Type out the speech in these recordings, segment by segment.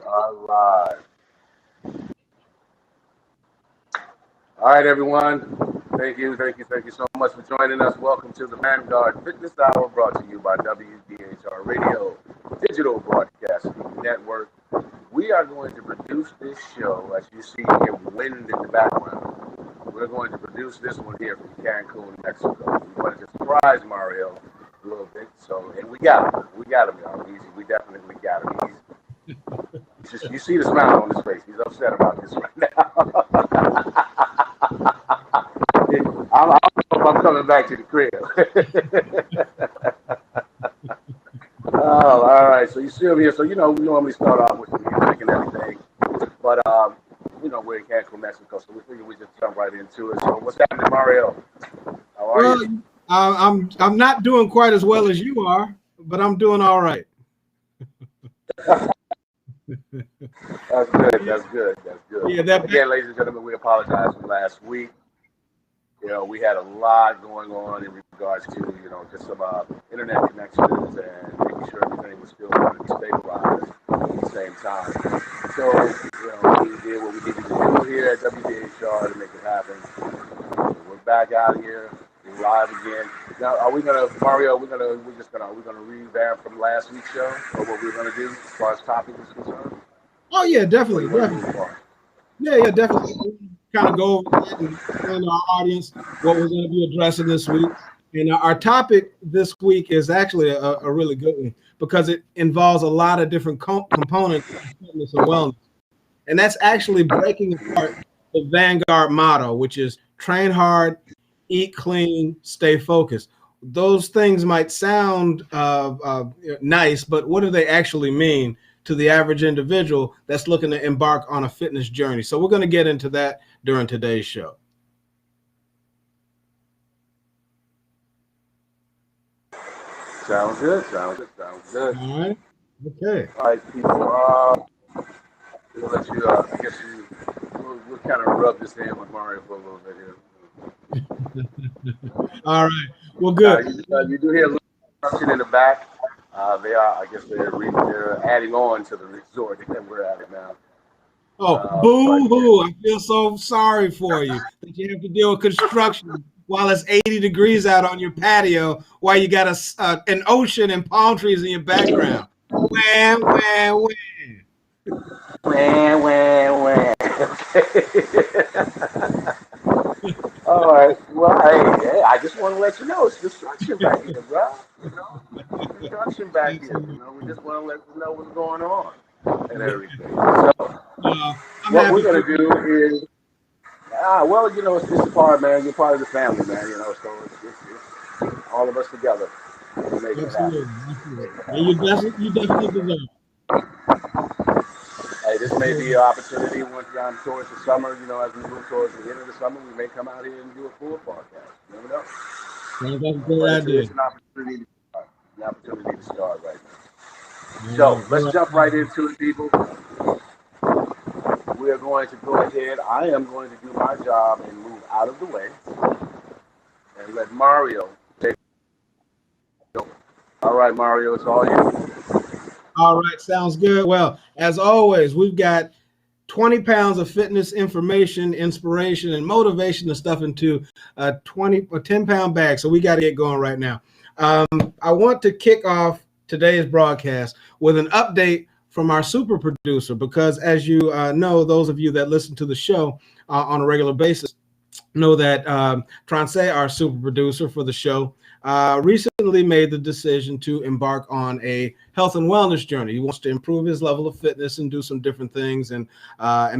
All right. All right, everyone. Thank you so much for joining us. Welcome to the Vanguard Fitness Hour brought to you by WDHR Radio, Digital Broadcasting Network. We are going to produce this show, as you see here, wind in the background. We're going to produce this one here from Cancun, Mexico. We wanted to surprise Mario a little bit, so and we got him. We got him, y'all. We definitely got him. He's just, you see the smile on his face. He's upset about this right now. I don't know if I'm coming back to the crib. Oh, all right. So you see him here. So, we normally start off with the music and everything. But, we're in Cancun, Mexico. So we figured we just jump right into it. So what's happening, Mario? How are you? I'm not doing quite as well as you are, but I'm doing all right. That's good. That's good. Yeah, Again, ladies and gentlemen, we apologize for last week. We had a lot going on in regards to, just some internet connections and making sure everything was still going to be stabilized at the same time. So, we did what we needed to do here at WDHR to make it happen. We're back out here. We're live again. Now, are we gonna, Mario? Are we gonna revamp from last week's show, or what we're gonna do as far as topic is concerned? Oh yeah, definitely. Yeah, definitely. Kind of go over that and tell our audience what we're going to be addressing this week. And our topic this week is actually a really good one because it involves a lot of different components of fitness and wellness. And that's actually breaking apart the Vanguard motto, which is train hard, eat clean, stay focused. Those things might sound nice, but what do they actually mean to the average individual that's looking to embark on a fitness journey? So we're going to get into that during today's show. Sounds good. All right. Okay. All right, people. We'll let you. I guess we'll kind of rub this in with Mario for a little bit here. All right. Well, good. You do hear a little construction in the back. They're adding on to the resort that we're at now. Oh, boo-hoo. I feel so sorry for you that you have to deal with construction while it's 80 degrees out on your patio while you got an ocean and palm trees in your background. Wham. All right. Well, hey, I just want to let you know it's construction back here, bro. Construction back here. We just want to let you know what's going on and everything. So, what we're gonna do is, it's just part, man. You're part of the family, man. So it's all of us together. Absolutely. And you definitely deserve it. Hey, this may be an opportunity once down towards the summer, as we move towards the end of the summer, we may come out here and do a full podcast. You never know. That's a good idea. It's an opportunity to start right now. So let's jump right into it, people. We are going to go ahead. I am going to do my job and move out of the way and let Mario take it over. All right, Mario, it's all you. All right, sounds good. Well, as always, we've got 20 pounds of fitness information, inspiration, and motivation to stuff into a 20 or 10-pound bag. So we got to get going right now. I want to kick off today's broadcast with an update from our super producer, because as you know, those of you that listen to the show on a regular basis know that Trance, our super producer for the show, recently made the decision to embark on a health and wellness journey. He wants to improve his level of fitness and do some different things and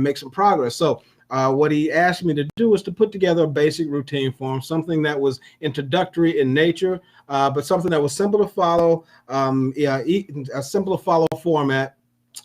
make some progress. So what he asked me to do is to put together a basic routine for him, something that was introductory in nature, but something that was simple to follow, a simple to follow format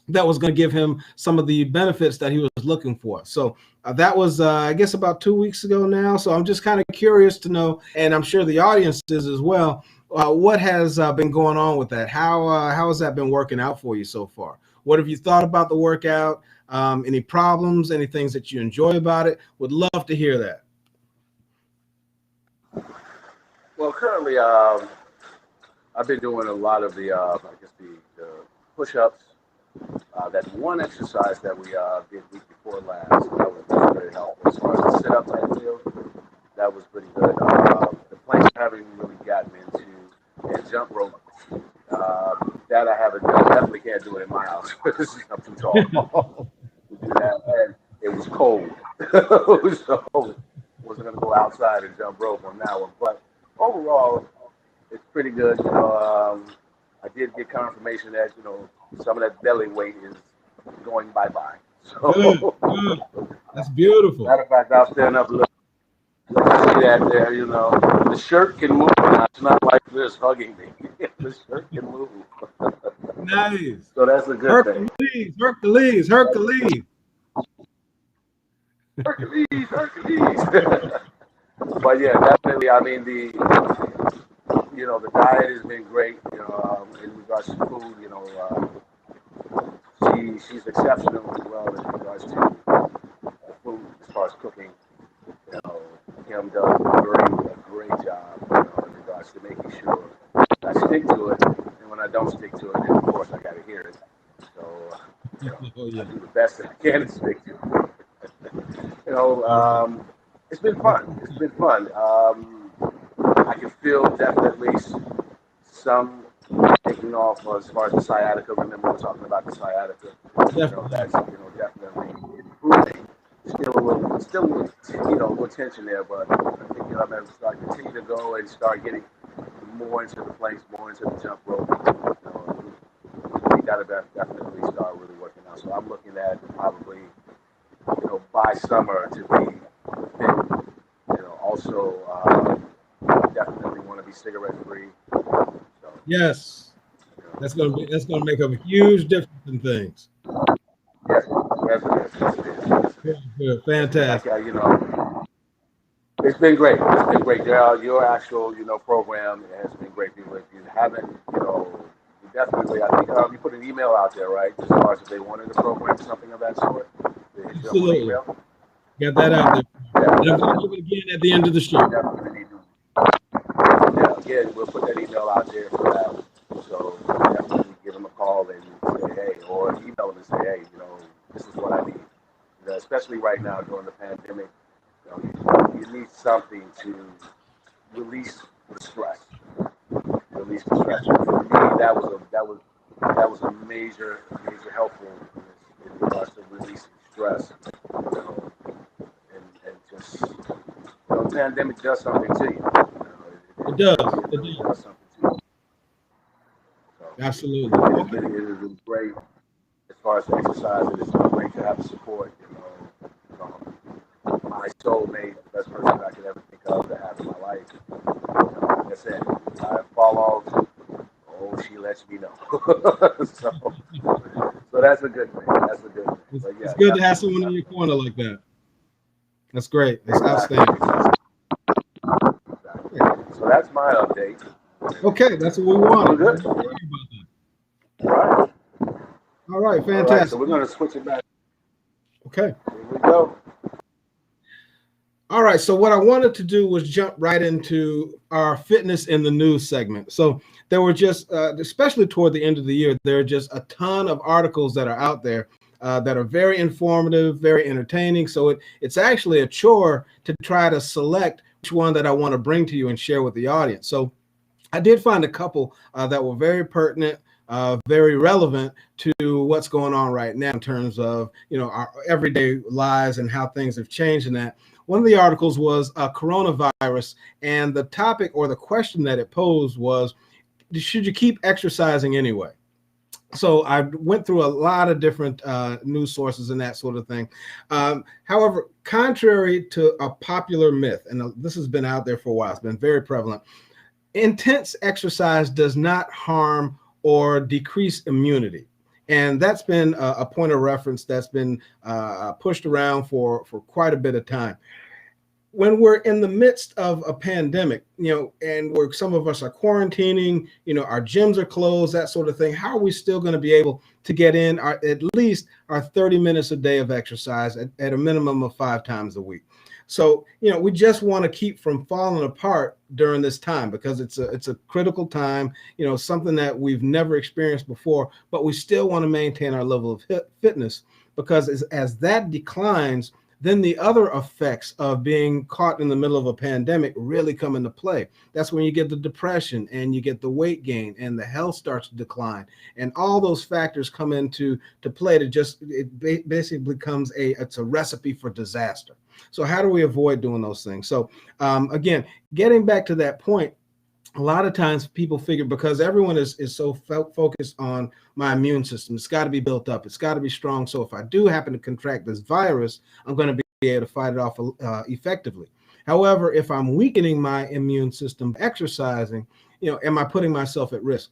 that was going to give him some of the benefits that he was looking for. So that was, I guess, about 2 weeks ago now. So I'm just kind of curious to know, and I'm sure the audience is as well, what has been going on with that? How has that been working out for you so far? What have you thought about the workout? Any problems, any things that you enjoy about it? Would love to hear that. Well, currently, I've been doing a lot of the push-ups, That one exercise that we did week before last, that was very, very helpful. As far as the sit-up type deal, that was pretty good. The planks I haven't really gotten into, and jump rope, that I haven't done. Definitely can't do it in my house. I'm too tall to do that. And it was cold, so wasn't gonna go outside and jump rope on that one. But overall, it's pretty good. I did get confirmation that some of that belly weight is going bye bye. Good, So good. That's beautiful. matter of fact, I'll stand up a little. Let me see that there. The shirt can move now. It's not like this hugging me. The shirt can move. Nice. So that's a good thing. Hercules, Hercules, Hercules. Hercules, Hercules. But yeah, definitely. I mean, the diet has been great. In regards to food, she's exceptionally well in regards to the food as far as cooking. You know, Kim does a great job, in regards to making sure I stick to it, and when I don't stick to it, then of course I got to hear it. So, Oh, I yeah. do the best that I can to stick to it. It's been fun. It's been fun. I can feel definitely some taking off as far as the sciatica. Remember, we were talking about the sciatica. Definitely. That's definitely improving. Still, tension there, but I think I'm going to start continue to go and start getting more into the planks, more into the jump rope. We got to definitely start really working out. So I'm looking at probably by summer to be fit. Also definitely want to be cigarette free. So, Yes. That's gonna make a huge difference in things. yes, yes, it is. Good, good. Like, Fantastic. it's been great. It's been great. Your actual, program has been great. People, if you haven't, you definitely, I think you put an email out there, right? As far as if they wanted a program, something of that sort. They hit you up on Absolutely. email. Got that out there. Yeah, And I'm going to do it again at the end of the show. definitely need to. Yeah, again, we'll put that email out there for that. So definitely give them a call and say, hey, or email them and say, hey, this is what I need. Especially right now during the pandemic, you need something to release the stress. Release the stress. For me, that was a major helpful in regards to releasing stress. And just the pandemic does something to you. It does. It It really does. does something to you. So Absolutely. Okay. it is great as far as exercise. It is great to have the support. My soulmate, the best person I could ever think of to have in my life. Like I said, if I fall off, she lets me know. so that's a good thing. That's a good thing. But yeah, It's good to have someone in your corner like that. That's great. That's outstanding. Exactly. So that's my update. Okay, that's what we wanted. We're good. All right. All right, All right. So fantastic. we're going to switch it back. Okay. Here we go. All right. So what I wanted to do was jump right into our fitness in the news segment. So there were just, especially toward the end of the year, there are just a ton of articles that are out there that are very informative, very entertaining. So it's actually a chore to try to select which one that I want to bring to you and share with the audience. So I did find a couple that were very pertinent, very relevant to what's going on right now in terms of our everyday lives and how things have changed in that. One of the articles was coronavirus, and the topic or the question that it posed was, should you keep exercising anyway? So I went through a lot of different news sources and that sort of thing. However, contrary to a popular myth, and this has been out there for a while, it's been very prevalent, intense exercise does not harm or decrease immunity. And that's been a point of reference that's been pushed around for quite a bit of time. when we're in the midst of a pandemic, and where some of us are quarantining, our gyms are closed, that sort of thing, how are we still going to be able to get in at least our 30 minutes a day of exercise at a minimum of 5 times a week? So, we just want to keep from falling apart during this time, because it's a critical time, something that we've never experienced before, but we still want to maintain our level of fitness, because as that declines, then the other effects of being caught in the middle of a pandemic really come into play. That's when you get the depression and you get the weight gain and the health starts to decline. And all those factors come into play it basically becomes it's a recipe for disaster. So how do we avoid doing those things? So again, getting back to that point, a lot of times people figure, because everyone is so focused on my immune system, it's got to be built up, it's got to be strong. So if I do happen to contract this virus, I'm going to be able to fight it off effectively. However, if I'm weakening my immune system exercising, am I putting myself at risk?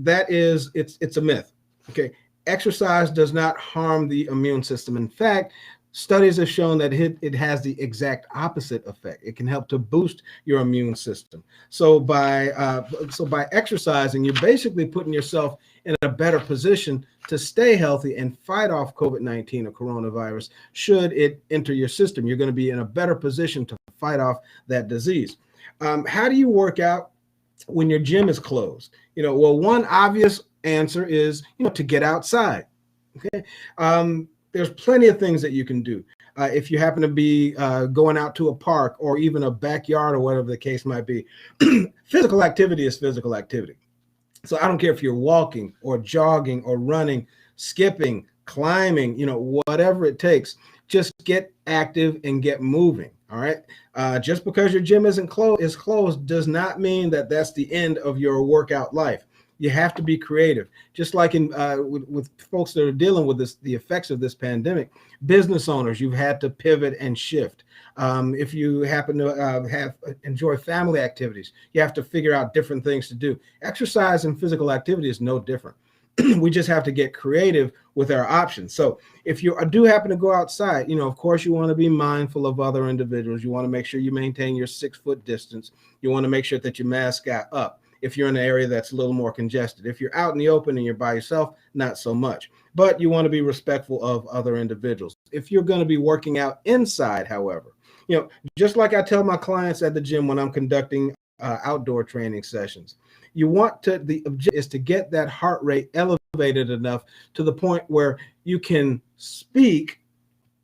It's a myth. Okay. Exercise does not harm the immune system. In fact, studies have shown that it has the exact opposite effect. It can help to boost your immune system. So by exercising, you're basically putting yourself in a better position to stay healthy and fight off COVID-19 or coronavirus. Should it enter your system, you're going to be in a better position to fight off that disease. How do you work out when your gym is closed? Well, one obvious answer is, to get outside. Okay. There's plenty of things that you can do. If you happen to be going out to a park or even a backyard or whatever the case might be, physical activity is physical activity. So I don't care if you're walking or jogging or running, skipping, climbing, whatever it takes, just get active and get moving. All right. Just because your gym is closed does not mean that that's the end of your workout life. You have to be creative. Just like with folks that are dealing with the effects of this pandemic, business owners, you've had to pivot and shift. If you happen to enjoy family activities, you have to figure out different things to do. Exercise and physical activity is no different. We just have to get creative with our options. So if you do happen to go outside, of course, you want to be mindful of other individuals. You want to make sure you maintain your 6-foot distance. You want to make sure that your mask got up. If you're in an area that's a little more congested, if you're out in the open and you're by yourself, not so much. But you want to be respectful of other individuals. If you're going to be working out inside, however, just like I tell my clients at the gym when I'm conducting outdoor training sessions, the objective is to get that heart rate elevated enough to the point where you can speak,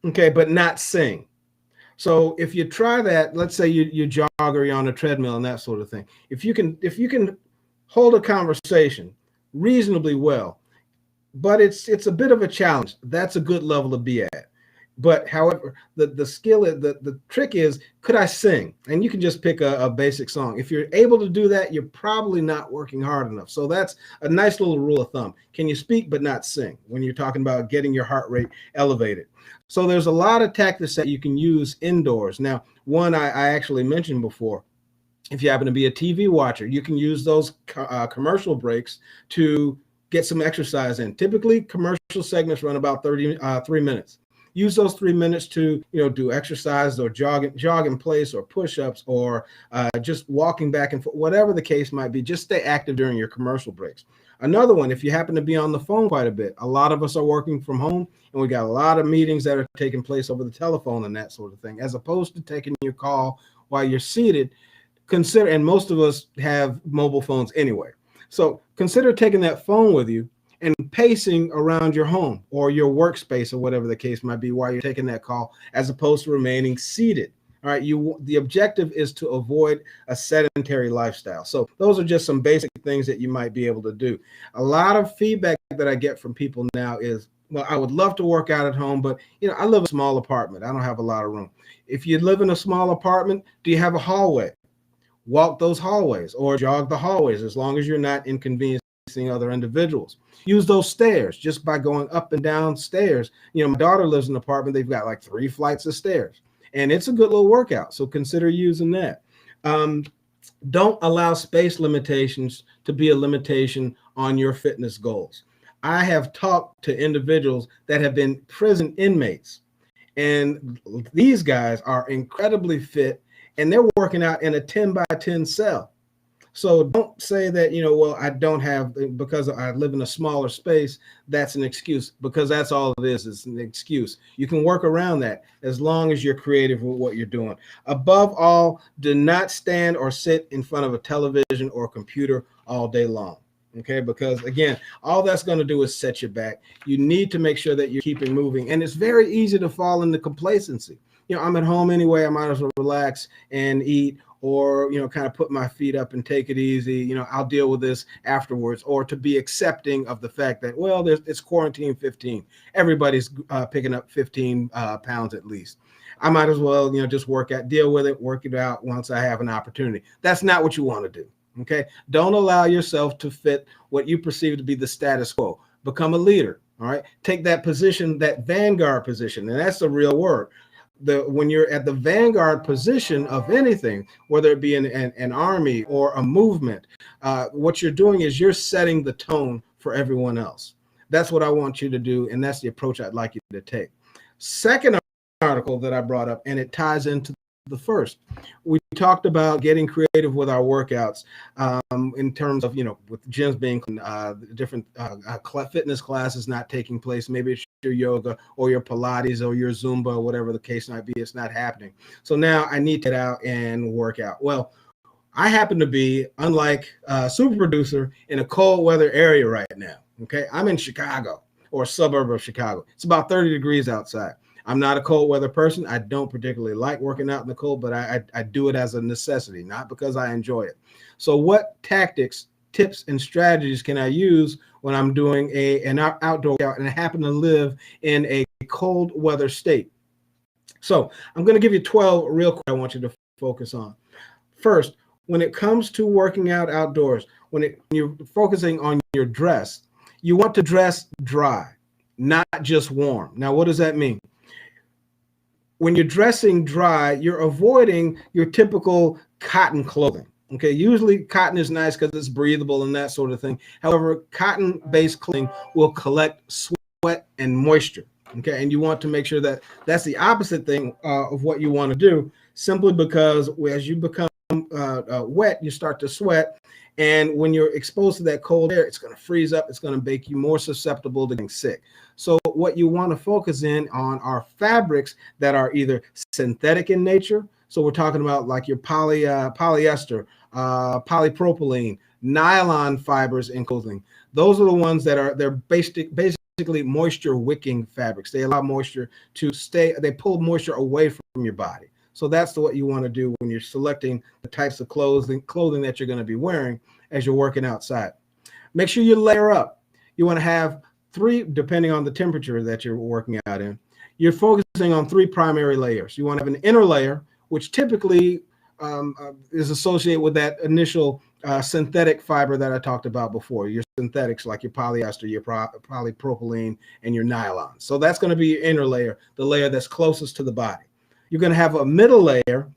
okay, but not sing. So if you try that, let's say you jog or you're on a treadmill and that sort of thing. If you can hold a conversation reasonably well, but it's a bit of a challenge, that's a good level to be at. But however, the skill, the trick is, could I sing? And you can just pick a basic song. If you're able to do that, you're probably not working hard enough. So that's a nice little rule of thumb. Can you speak but not sing when you're talking about getting your heart rate elevated? So there's a lot of tactics that you can use indoors. Now, one I actually mentioned before, if you happen to be a TV watcher, you can use those commercial breaks to get some exercise in. Typically, commercial segments run about 3 minutes. Use those 3 minutes to, do exercise or jog in place or push-ups or just walking back and forth, whatever the case might be. Just stay active during your commercial breaks. Another one, if you happen to be on the phone quite a bit, a lot of us are working from home and we got a lot of meetings that are taking place over the telephone and that sort of thing. As opposed to taking your call while you're seated, consider, and most of us have mobile phones anyway. So consider taking that phone with you and pacing around your home or your workspace or whatever the case might be while you're taking that call, as opposed to remaining seated. All right. The objective is to avoid a sedentary lifestyle. So those are just some basic things that you might be able to do. A lot of feedback that I get from people now is, well, I would love to work out at home, but I live in a small apartment. I don't have a lot of room. If you live in a small apartment, do you have a hallway? Walk those hallways or jog the hallways, as long as you're not inconveniencing other individuals. Use those stairs just by going up and down stairs. My daughter lives in an apartment. They've got like 3 flights of stairs. And it's a good little workout. So consider using that. Don't allow space limitations to be a limitation on your fitness goals. I have talked to individuals that have been prison inmates, And these guys are incredibly fit, and they're working out in a 10 by 10 cell. So don't say that, well, I don't have, because I live in a smaller space, that's an excuse, because that's all it is. It's an excuse. You can work around that as long as you're creative with what you're doing. Above all, do not stand or sit in front of a television or a computer all day long. Okay, because again, all that's going to do is set you back. You need to make sure that you're keeping moving. And it's very easy to fall into complacency. I'm at home anyway. I might as well relax and eat, or kind of put my feet up and take it easy. I'll deal with this afterwards. Or to be accepting of the fact that, well, it's quarantine 15. Everybody's picking up 15 pounds at least. I might as well just deal with it, work it out once I have an opportunity. That's not what you want to do. Okay, don't allow yourself to fit what you perceive to be the status quo. Become a leader. All right, take that position, that vanguard position, and that's the real word. When you're at the vanguard position of anything, whether it be an army or a movement, what you're doing is you're setting the tone for everyone else. That's what I want you to do, and that's the approach I'd like you to take. Second article that I brought up, and it ties into the first. We talked about getting creative with our workouts, in terms of, with gyms being different fitness classes not taking place. Maybe it's your yoga or your Pilates or your Zumba or whatever the case might be. It's not happening. So now I need to get out and work out. Well, I happen to be, unlike super producer, in a cold weather area right now. Okay, I'm in Chicago, or a suburb of Chicago. It's about 30 degrees outside. I'm not a cold weather person. I don't particularly like working out in the cold, but I do it as a necessity, not because I enjoy it. So what tactics, tips, and strategies can I use when I'm doing an outdoor workout and I happen to live in a cold weather state? So I'm going to give you 12 real quick I want you to focus on. First, when it comes to working out outdoors, when you're focusing on your dress, you want to dress dry, not just warm. Now, what does that mean? When you're dressing dry, you're avoiding your typical cotton clothing. Okay, usually cotton is nice because it's breathable and that sort of thing. However, cotton-based clothing will collect sweat and moisture. Okay, and you want to make sure that that's the opposite thing of what you want to do, simply because as you become wet, you start to sweat. And when you're exposed to that cold air, it's going to freeze up. It's going to make you more susceptible to getting sick. So what you want to focus in on are fabrics that are either synthetic in nature. So we're talking about like your polyester, polypropylene, nylon fibers in clothing. Those are the ones they're basically moisture wicking fabrics. They allow moisture to stay. They pull moisture away from your body. So that's what you want to do when you're selecting the types of clothing that you're going to be wearing as you're working outside. Make sure you layer up. You want to have 3, depending on the temperature that you're working out in. You're focusing on 3 primary layers. You want to have an inner layer, which typically is associated with that initial synthetic fiber that I talked about before. Your synthetics like your polyester, your polypropylene, and your nylon. So that's going to be your inner layer, the layer that's closest to the body. You're going to have a middle layer,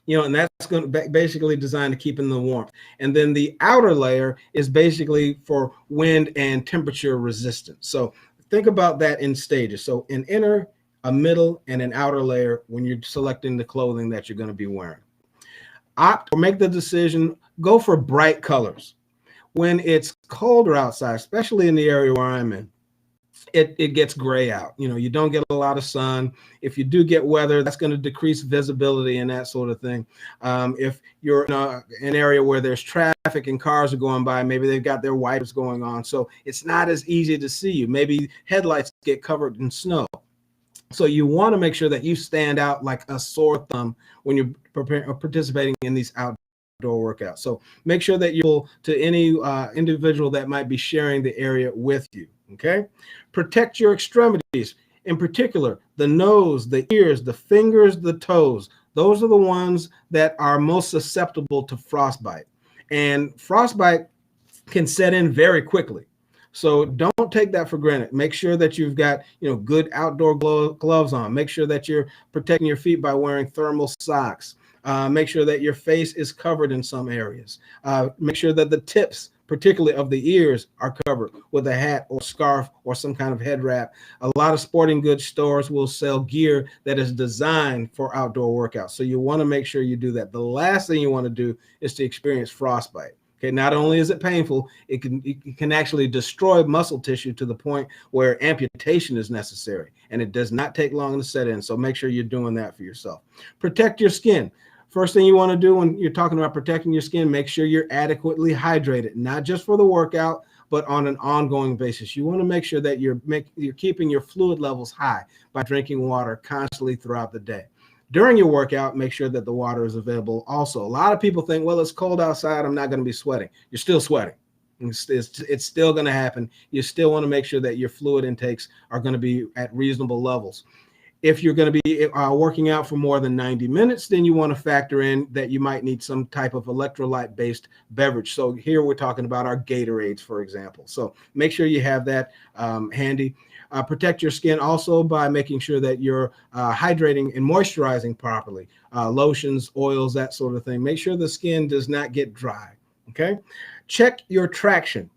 and that's going to be basically designed to keep in the warmth. And then the outer layer is basically for wind and temperature resistance. So think about that in stages. So an inner, a middle, and an outer layer when you're selecting the clothing that you're going to be wearing. Opt or make the decision, go for bright colors. When it's colder outside, especially in the area where I'm in, it gets gray out. You don't get a lot of sun. If you do get weather, that's going to decrease visibility and that sort of thing. If you're in an area where there's traffic and cars are going by, maybe they've got their wipers going on, so it's not as easy to see you. Maybe headlights get covered in snow. So you want to make sure that you stand out like a sore thumb when you're participating in these outdoor workouts. So make sure that you're to any individual that might be sharing the area with you. Okay, protect your extremities, in particular the nose, the ears, the fingers, the toes. Those are the ones that are most susceptible to frostbite, and frostbite can set in very quickly. So don't take that for granted. Make sure that you've got good outdoor gloves on. Make sure that you're protecting your feet by wearing thermal socks. Make sure that your face is covered in some areas. Make sure that the tips particularly of the ears, are covered with a hat or scarf or some kind of head wrap. A lot of sporting goods stores will sell gear that is designed for outdoor workouts. So you want to make sure you do that. The last thing you want to do is to experience frostbite. Okay, not only is it painful, it can actually destroy muscle tissue to the point where amputation is necessary, and it does not take long to set in. So make sure you're doing that for yourself. Protect your skin. First thing you want to do when you're talking about protecting your skin, make sure you're adequately hydrated, not just for the workout, but on an ongoing basis. You want to make sure that you're keeping your fluid levels high by drinking water constantly throughout the day. During your workout, make sure that the water is available also. A lot of people think, well, it's cold outside, I'm not going to be sweating. You're still sweating. It's still going to happen. You still want to make sure that your fluid intakes are going to be at reasonable levels. If you're going to be working out for more than 90 minutes, then you want to factor in that you might need some type of electrolyte-based beverage. So here we're talking about our Gatorades, for example. So make sure you have that handy. Protect your skin also by making sure that you're hydrating and moisturizing properly. Lotions, oils, that sort of thing. Make sure the skin does not get dry, okay? Check your traction.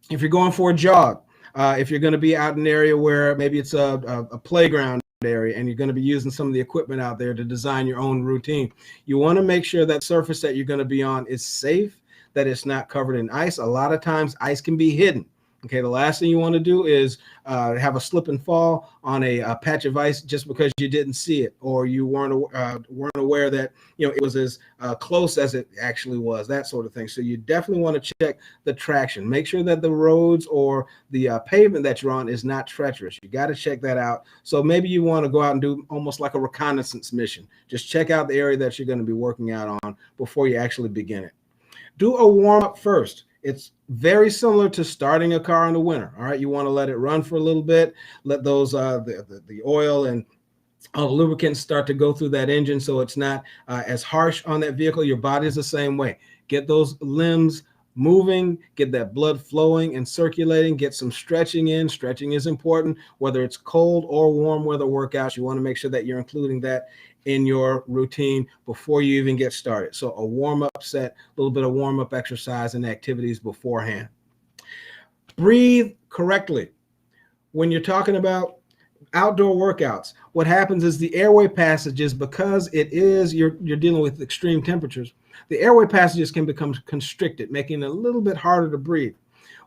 If you're going for a jog, if you're going to be out in an area where maybe it's a playground area and you're going to be using some of the equipment out there to design your own routine, you want to make sure that surface that you're going to be on is safe, that it's not covered in ice. A lot of times ice can be hidden. Okay, the last thing you want to do is have a slip and fall on a patch of ice just because you didn't see it, or you weren't aware that it was as close as it actually was, that sort of thing. So you definitely want to check the traction. Make sure that the roads or the pavement that you're on is not treacherous. You got to check that out. So maybe you want to go out and do almost like a reconnaissance mission. Just check out the area that you're going to be working out on before you actually begin it. Do a warm up first. It's very similar to starting a car in the winter. All right, you want to let it run for a little bit, let those the oil and all the lubricants start to go through that engine, so it's not as harsh on that vehicle. Your body's the same way. Get those limbs moving, get that blood flowing and circulating, get some stretching in. Stretching is important, whether it's cold or warm weather workouts. You want to make sure that you're including that in your routine before you even get started. So a warm-up set, a little bit of warm-up exercise and activities beforehand. Breathe correctly. When you're talking about outdoor workouts, what happens is the airway passages, because you're dealing with extreme temperatures, the airway passages can become constricted, making it a little bit harder to breathe.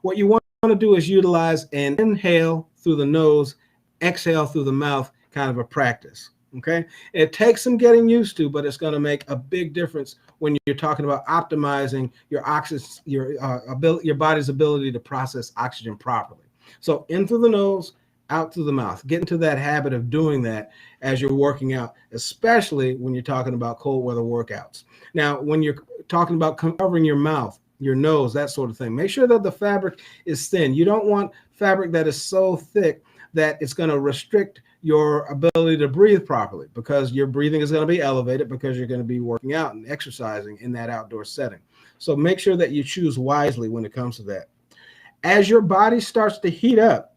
What you want to do is utilize an inhale through the nose, exhale through the mouth kind of a practice. Okay, it takes some getting used to, but it's going to make a big difference when you're talking about optimizing your oxygen, your body's ability to process oxygen properly. So in through the nose, out through the mouth. Get into that habit of doing that as you're working out, especially when you're talking about cold weather workouts. Now, when you're talking about covering your mouth, your nose, that sort of thing, make sure that the fabric is thin. You don't want fabric that is so thick that it's going to restrict your ability to breathe properly, because your breathing is going to be elevated because you're going to be working out and exercising in that outdoor setting. So make sure that you choose wisely when it comes to that. As your body starts to heat up,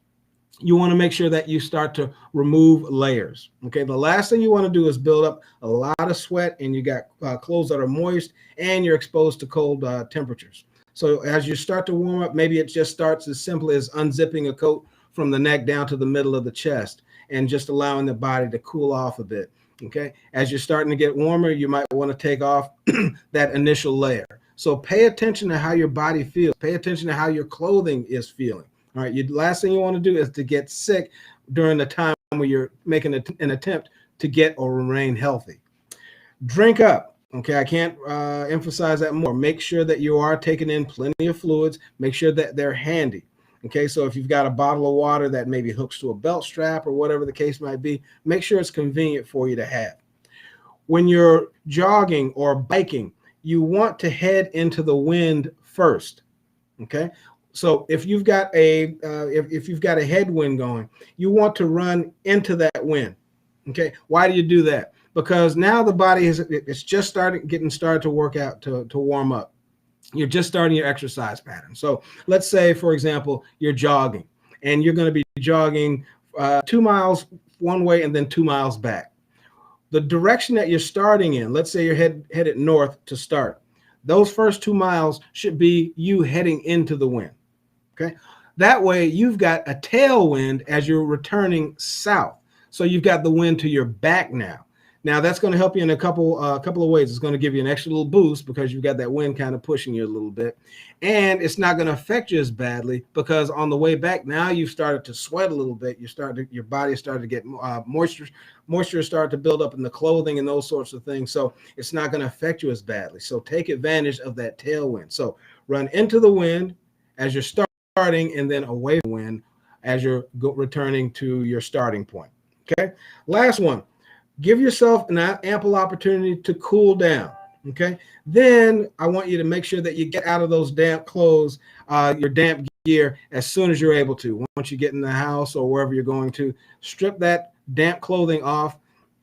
you want to make sure that you start to remove layers. Okay, the last thing you want to do is build up a lot of sweat and you got clothes that are moist and you're exposed to cold temperatures. So as you start to warm up, maybe it just starts as simple as unzipping a coat from the neck down to the middle of the chest and just allowing the body to cool off a bit. Okay, as you're starting to get warmer, you might want to take off that initial layer. So pay attention to how your body feels. Pay attention to how your clothing is feeling. All right, last thing you want to do is to get sick during the time where you're making an attempt to get or remain healthy. Drink up. Okay, I can't emphasize that more. Make sure that you are taking in plenty of fluids. Make sure that they're handy. Okay, so if you've got a bottle of water that maybe hooks to a belt strap or whatever the case might be, make sure it's convenient for you to have. When you're jogging or biking, you want to head into the wind first. Okay, so if you've got a headwind going, you want to run into that wind. Okay, why do you do that? Because now the body it's just getting started to work out, to warm up. You're just starting your exercise pattern. So let's say, for example, you're jogging and you're going to be jogging 2 miles one way and then 2 miles back. The direction that you're starting in, let's say you're headed north to start. Those first 2 miles should be you heading into the wind. Okay. That way you've got a tailwind as you're returning south. So you've got the wind to your back now. Now that's going to help you in a couple of ways. It's going to give you an extra little boost because you've got that wind kind of pushing you a little bit, and it's not going to affect you as badly because on the way back now you've started to sweat a little bit. Your body started to get moisture started to build up in the clothing and those sorts of things. So it's not going to affect you as badly. So take advantage of that tailwind. So run into the wind as you're starting, and then away from the wind as you're returning to your starting point. Okay. Last one. Give yourself an ample opportunity to cool down. Okay. Then I want you to make sure that you get out of those damp clothes, your damp gear, as soon as you're able to. Once you get in the house or wherever you're going to, strip that damp clothing off.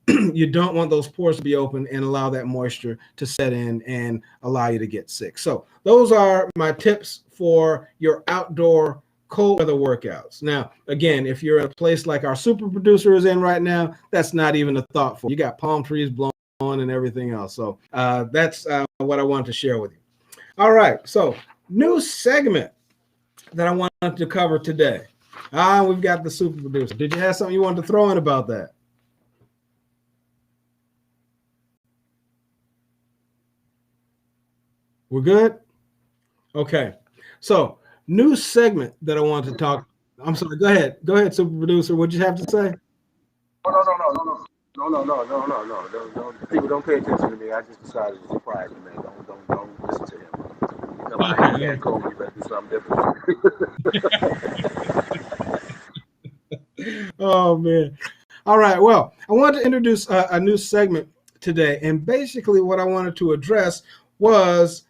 You don't want those pores to be open and allow that moisture to set in and allow you to get sick. So those are my tips for your outdoor cold weather workouts. Now, again, if you're in a place like our super producer is in right now, that's not even a thought for you. You got palm trees blowing and everything else. So that's what I wanted to share with you. All right. So new segment that I wanted to cover today. We've got the super producer. Did you have something you wanted to throw in about that? We're good? Okay. So new segment that I want to talk. I'm sorry. Go ahead. Go ahead, super producer. What'd you have to say? No. People don't pay attention to me. I just decided to surprise you, man. Don't listen to him. You come out here and cold, you better do something different. Oh man. All right. Well, I wanted to introduce a new segment today, and basically what I wanted to address was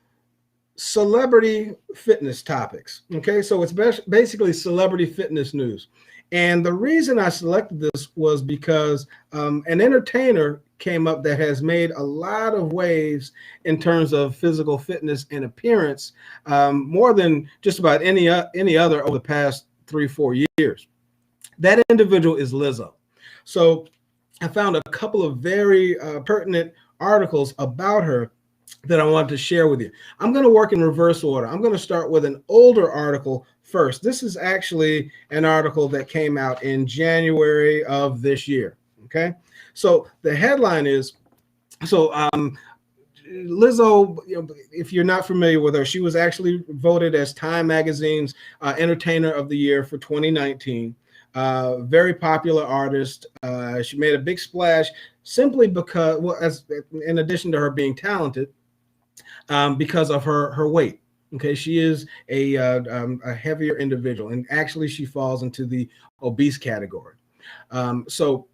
celebrity fitness topics. Okay, so it's basically celebrity fitness news. And the reason I selected this was because an entertainer came up that has made a lot of waves in terms of physical fitness and appearance, more than just about any other over the past 3-4 years. That individual is Lizzo. So I found a couple of very pertinent articles about her that I wanted to share with you. I'm going to work in reverse order. I'm going to start with an older article first. This is actually an article that came out in January of this year. Okay. So the headline is, Lizzo, if you're not familiar with her, she was actually voted as Time Magazine's Entertainer of the Year for 2019. Very popular artist. She made a big splash simply because, well, in addition to her being talented, because of her weight. Okay, she is a heavier individual, and actually she falls into the obese category. So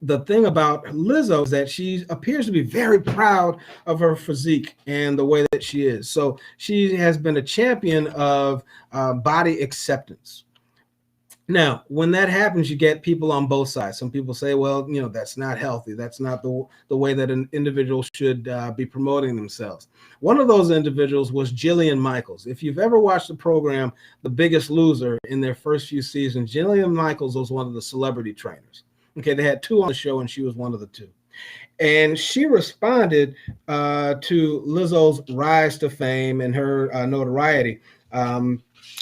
the thing about Lizzo is that she appears to be very proud of her physique and the way that she is. So she has been a champion of body acceptance. Now, when that happens, you get people on both sides. Some people say, well, that's not healthy. That's not the way that an individual should be promoting themselves. One of those individuals was Jillian Michaels. If you've ever watched the program, The Biggest Loser, in their first few seasons, Jillian Michaels was one of the celebrity trainers. Okay, they had two on the show, and she was one of the two. And she responded to Lizzo's rise to fame and her notoriety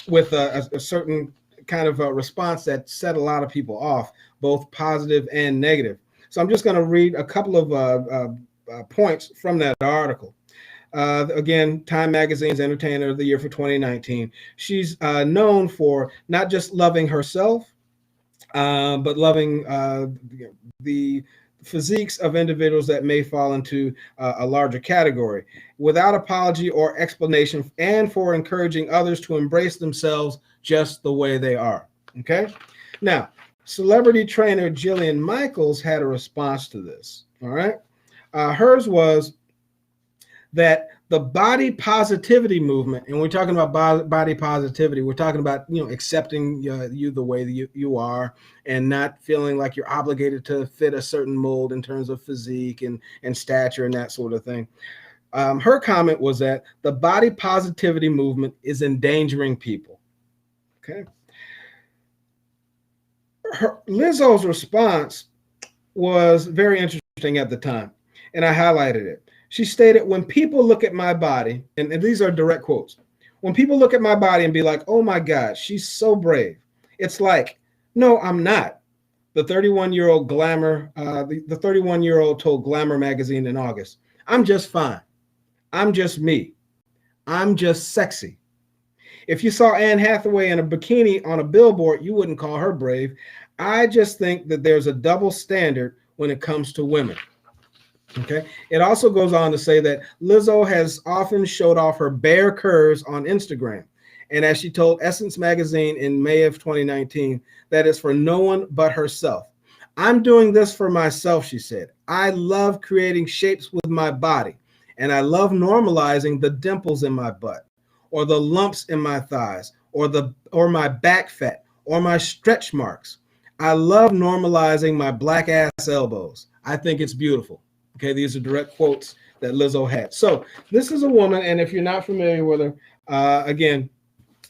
with a certain kind of a response that set a lot of people off, both positive and negative. So I'm just going to read a couple of points from that article. Again, Time Magazine's Entertainer of the Year for 2019. She's known for not just loving herself, but loving the physiques of individuals that may fall into a larger category, without apology or explanation, and for encouraging others to embrace themselves just the way they are. Okay. Now, celebrity trainer Jillian Michaels had a response to this. All right. Hers was that the body positivity movement, and we're talking about body positivity, we're talking about, accepting you the way that you are and not feeling like you're obligated to fit a certain mold in terms of physique and stature and that sort of thing. Her comment was that the body positivity movement is endangering people. Okay. Lizzo's response was very interesting at the time, and I highlighted it. She stated, when people look at my body, and these are direct quotes, when people look at my body and be like, oh my God, she's so brave. It's like, no, I'm not. The 31-year-old Glamour, the 31-year-old told Glamour magazine in August, I'm just fine. I'm just me. I'm just sexy. If you saw Anne Hathaway in a bikini on a billboard, you wouldn't call her brave. I just think that there's a double standard when it comes to women. Okay. It also goes on to say that Lizzo has often showed off her bare curves on Instagram. And as she told Essence magazine in May of 2019, that is for no one but herself. I'm doing this for myself, she said. I love creating shapes with my body, and I love normalizing the dimples in my butt, or the lumps in my thighs, or my back fat, or my stretch marks. I love normalizing my black ass elbows. I think it's beautiful. Okay, these are direct quotes that Lizzo had. So this is a woman, and if you're not familiar with her, again,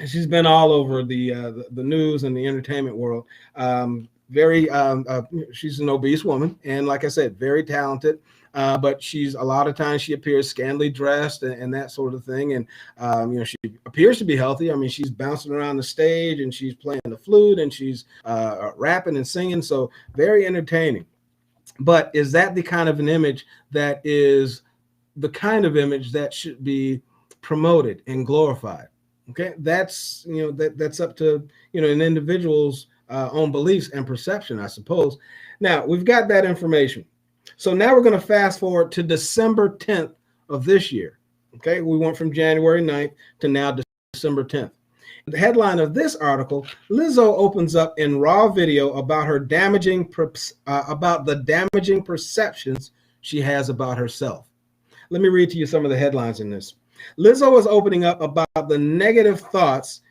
she's been all over the news and the entertainment world. She's an obese woman, and like I said, very talented. But she's a lot of times she appears scantily dressed and that sort of thing. And she appears to be healthy. I mean, she's bouncing around the stage and she's playing the flute and she's rapping and singing. So very entertaining. But is that the kind of an image that is the kind of image that should be promoted and glorified? Okay, that's that's up to an individual's own beliefs and perception, I suppose. Now we've got that information. So now we're going to fast forward to December 10th of this year. Okay, we went from January 9th to now December 10th. The headline of this article: Lizzo opens up in raw video about her about the damaging perceptions she has about herself. Let me read to you some of the headlines in this. Lizzo is opening up about the negative thoughts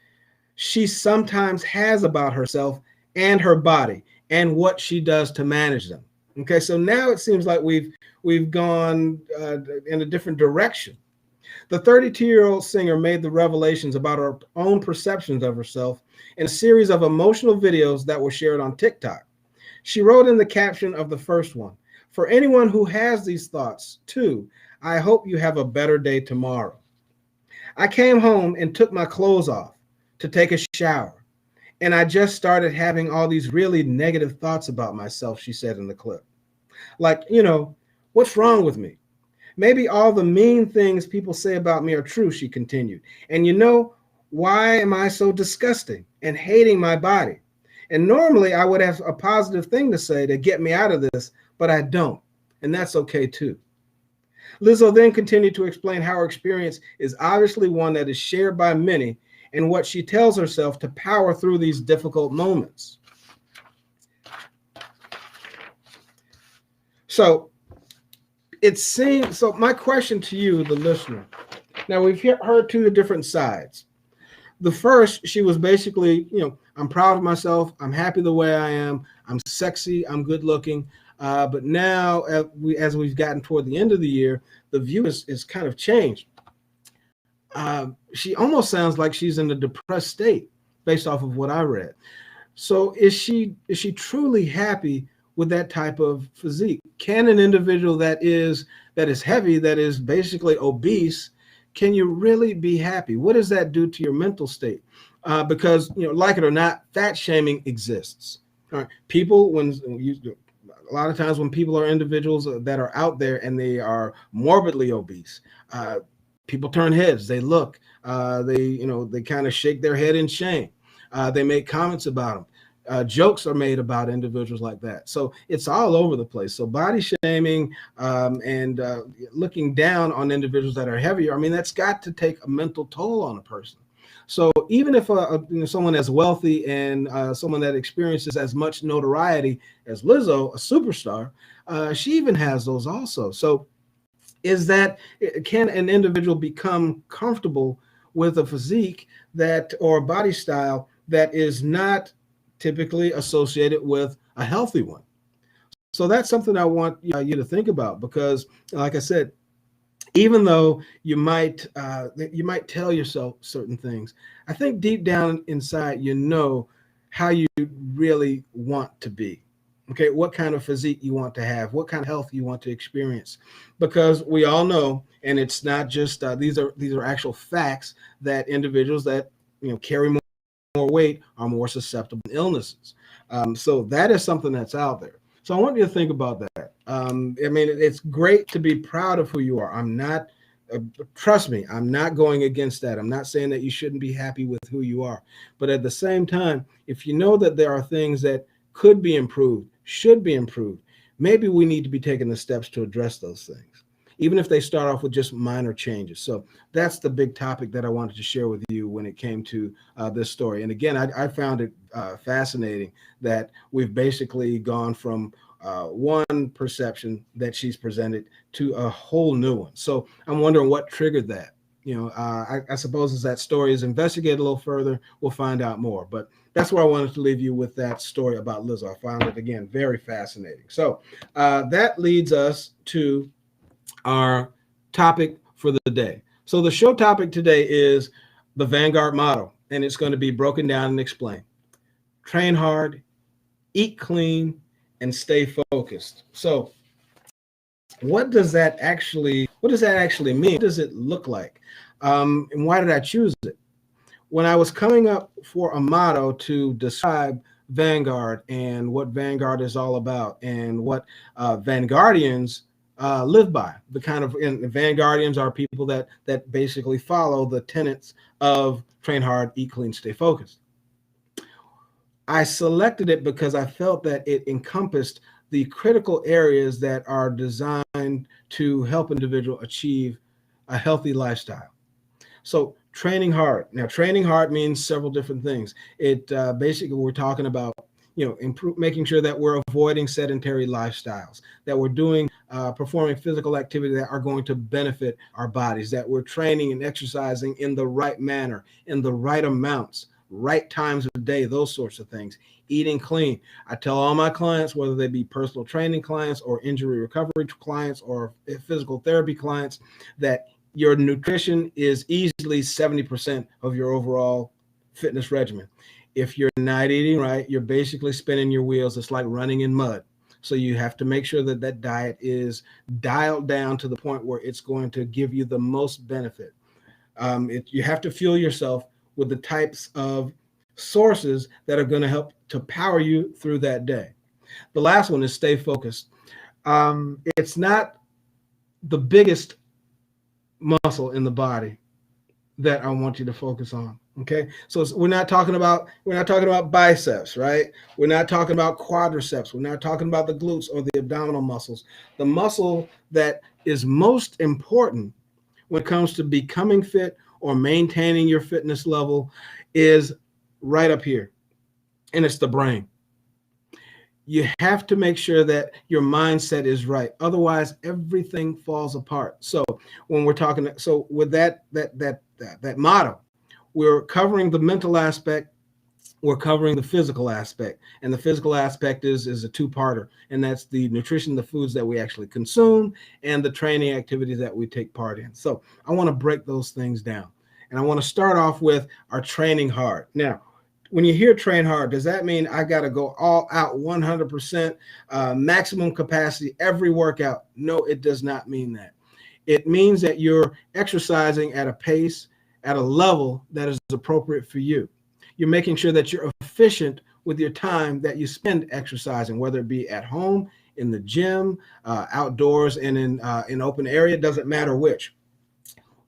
she sometimes has about herself and her body and what she does to manage them. Okay, so now it seems like we've gone in a different direction. The 32-year-old singer made the revelations about her own perceptions of herself in a series of emotional videos that were shared on TikTok. She wrote in the caption of the first one, "For anyone who has these thoughts too, I hope you have a better day tomorrow. I came home and took my clothes off to take a shower, and I just started having all these really negative thoughts about myself," she said in the clip. Like, what's wrong with me? Maybe all the mean things people say about me are true, she continued. And why am I so disgusting and hating my body? And normally I would have a positive thing to say to get me out of this, but I don't. And that's okay too. Lizzo then continued to explain how her experience is obviously one that is shared by many and what she tells herself to power through these difficult moments. So my question to you, the listener, now we've heard two different sides. The first, she was basically, I'm proud of myself. I'm happy the way I am. I'm sexy. I'm good looking. But now as we've gotten toward the end of the year, the view is kind of changed. She almost sounds like she's in a depressed state based off of what I read. So is she truly happy with that type of physique? Can an individual that is heavy, that is basically obese, can you really be happy? What does that do to your mental state? Because like it or not, fat shaming exists. All right, people a lot of times when people are individuals that are out there and they are morbidly obese, people turn heads. They look. They kind of shake their head in shame. They make comments about them. Jokes are made about individuals like that. So it's all over the place. So body shaming and looking down on individuals that are heavier, I mean, that's got to take a mental toll on a person. So even if someone as wealthy and someone that experiences as much notoriety as Lizzo, a superstar, she even has those also. So can an individual become comfortable with a physique or a body style that is not typically associated with a healthy one? So that's something I want you to think about, because like I said, even though you might tell yourself certain things, I think deep down inside, how you really want to be. Okay, what kind of physique you want to have, what kind of health you want to experience, because we all know, and it's not just these are actual facts, that individuals that carry more weight are more susceptible to illnesses. So that is something that's out there. So I want you to think about that. I mean, it's great to be proud of who you are. I'm not. Trust me, I'm not going against that. I'm not saying that you shouldn't be happy with who you are. But at the same time, if you know that there are things that could be improved, should be improved, maybe we need to be taking the steps to address those things, even if they start off with just minor changes. So that's the big topic that I wanted to share with you when it came to this story. And again, I found it fascinating that we've basically gone from one perception that she's presented to a whole new one. So I'm wondering what triggered that. I suppose as that story is investigated a little further, we'll find out more. But that's where I wanted to leave you with that story about Lizzo. I found it, again, very fascinating. So that leads us to our topic for the day. So the show topic today is the Vanguard motto, and it's going to be broken down and explained. Train hard, eat clean, and stay focused. So what does that actually mean? What does it look like? And why did I choose it? When I was coming up for a motto to describe Vanguard and what Vanguard is all about and what Vanguardians live by, the kind of, and Vanguardians are people that basically follow the tenets of train hard, eat clean, stay focused. I selected it because I felt that it encompassed the critical areas that are designed to help individuals achieve a healthy lifestyle. So training hard. Now, training hard means several different things. It basically, we're talking about, making sure that we're avoiding sedentary lifestyles, that we're doing, performing physical activity that are going to benefit our bodies, that we're training and exercising in the right manner, in the right amounts, right times of day, those sorts of things. Eating clean. I tell all my clients, whether they be personal training clients or injury recovery clients or physical therapy clients, that your nutrition is easily 70% of your overall fitness regimen. If you're not eating right, you're basically spinning your wheels. It's like running in mud. So you have to make sure that that diet is dialed down to the point where it's going to give you the most benefit. You have to fuel yourself with the types of sources that are going to help to power you through that day. The last one is stay focused. It's not the biggest muscle in the body that I want you to focus on. Okay, so we're not talking about biceps, right? We're not talking about quadriceps. We're not talking about the glutes or the abdominal muscles. The muscle that is most important when it comes to becoming fit or maintaining your fitness level is right up here, and it's the brain. You have to make sure that your mindset is right. Otherwise, everything falls apart. So when we're talking, so with that motto, we're covering the mental aspect, we're covering the physical aspect, and the physical aspect is a two-parter, and that's the nutrition, the foods that we actually consume, and the training activities that we take part in. So I want to break those things down, and I want to start off with our training hard. Now, when you hear train hard, does that mean I got to go all out 100%, maximum capacity every workout? No, it does not mean that. It means that you're exercising at a pace, at a level that is appropriate for you. You're making sure that you're efficient with your time that you spend exercising, whether it be at home, in the gym, outdoors, and in open area. It doesn't matter which.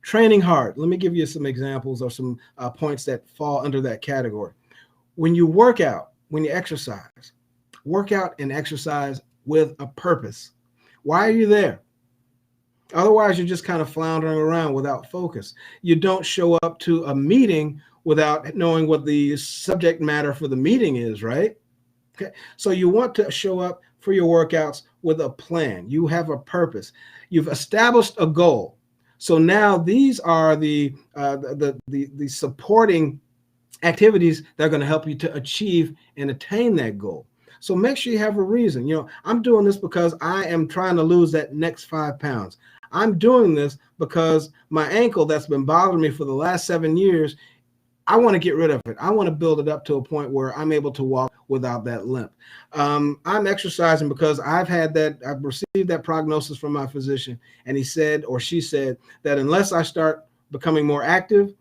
Training hard. Let me give you some examples or some points that fall under that category. When you work out, when you exercise, work out and exercise with a purpose. Why are you there? Otherwise, you're just kind of floundering around without focus. You don't show up to a meeting without knowing what the subject matter for the meeting is, right? Okay. So you want to show up for your workouts with a plan. You have a purpose. You've established a goal. So now these are the supporting activities that are going to help you to achieve and attain that goal. So make sure you have a reason. I'm doing this because I am trying to lose that next 5 pounds. I'm doing this because my ankle that's been bothering me for the last 7 years I want to get rid of it. I want to build it up to a point where I'm able to walk without that limp. I'm exercising because I've received that prognosis from my physician, and he said, or she said, that unless I start becoming more active,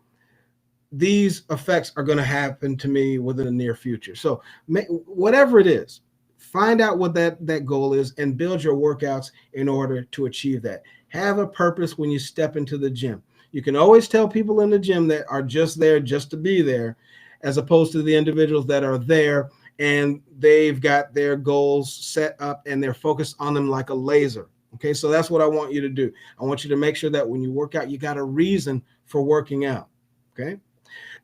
these effects are going to happen to me within the near future. So whatever it is, find out what that goal is and build your workouts in order to achieve that. Have a purpose when you step into the gym. You can always tell people in the gym that are just there just to be there, as opposed to the individuals that are there and they've got their goals set up and they're focused on them like a laser. Okay, so that's what I want you to do. I want you to make sure that when you work out, you got a reason for working out. Okay,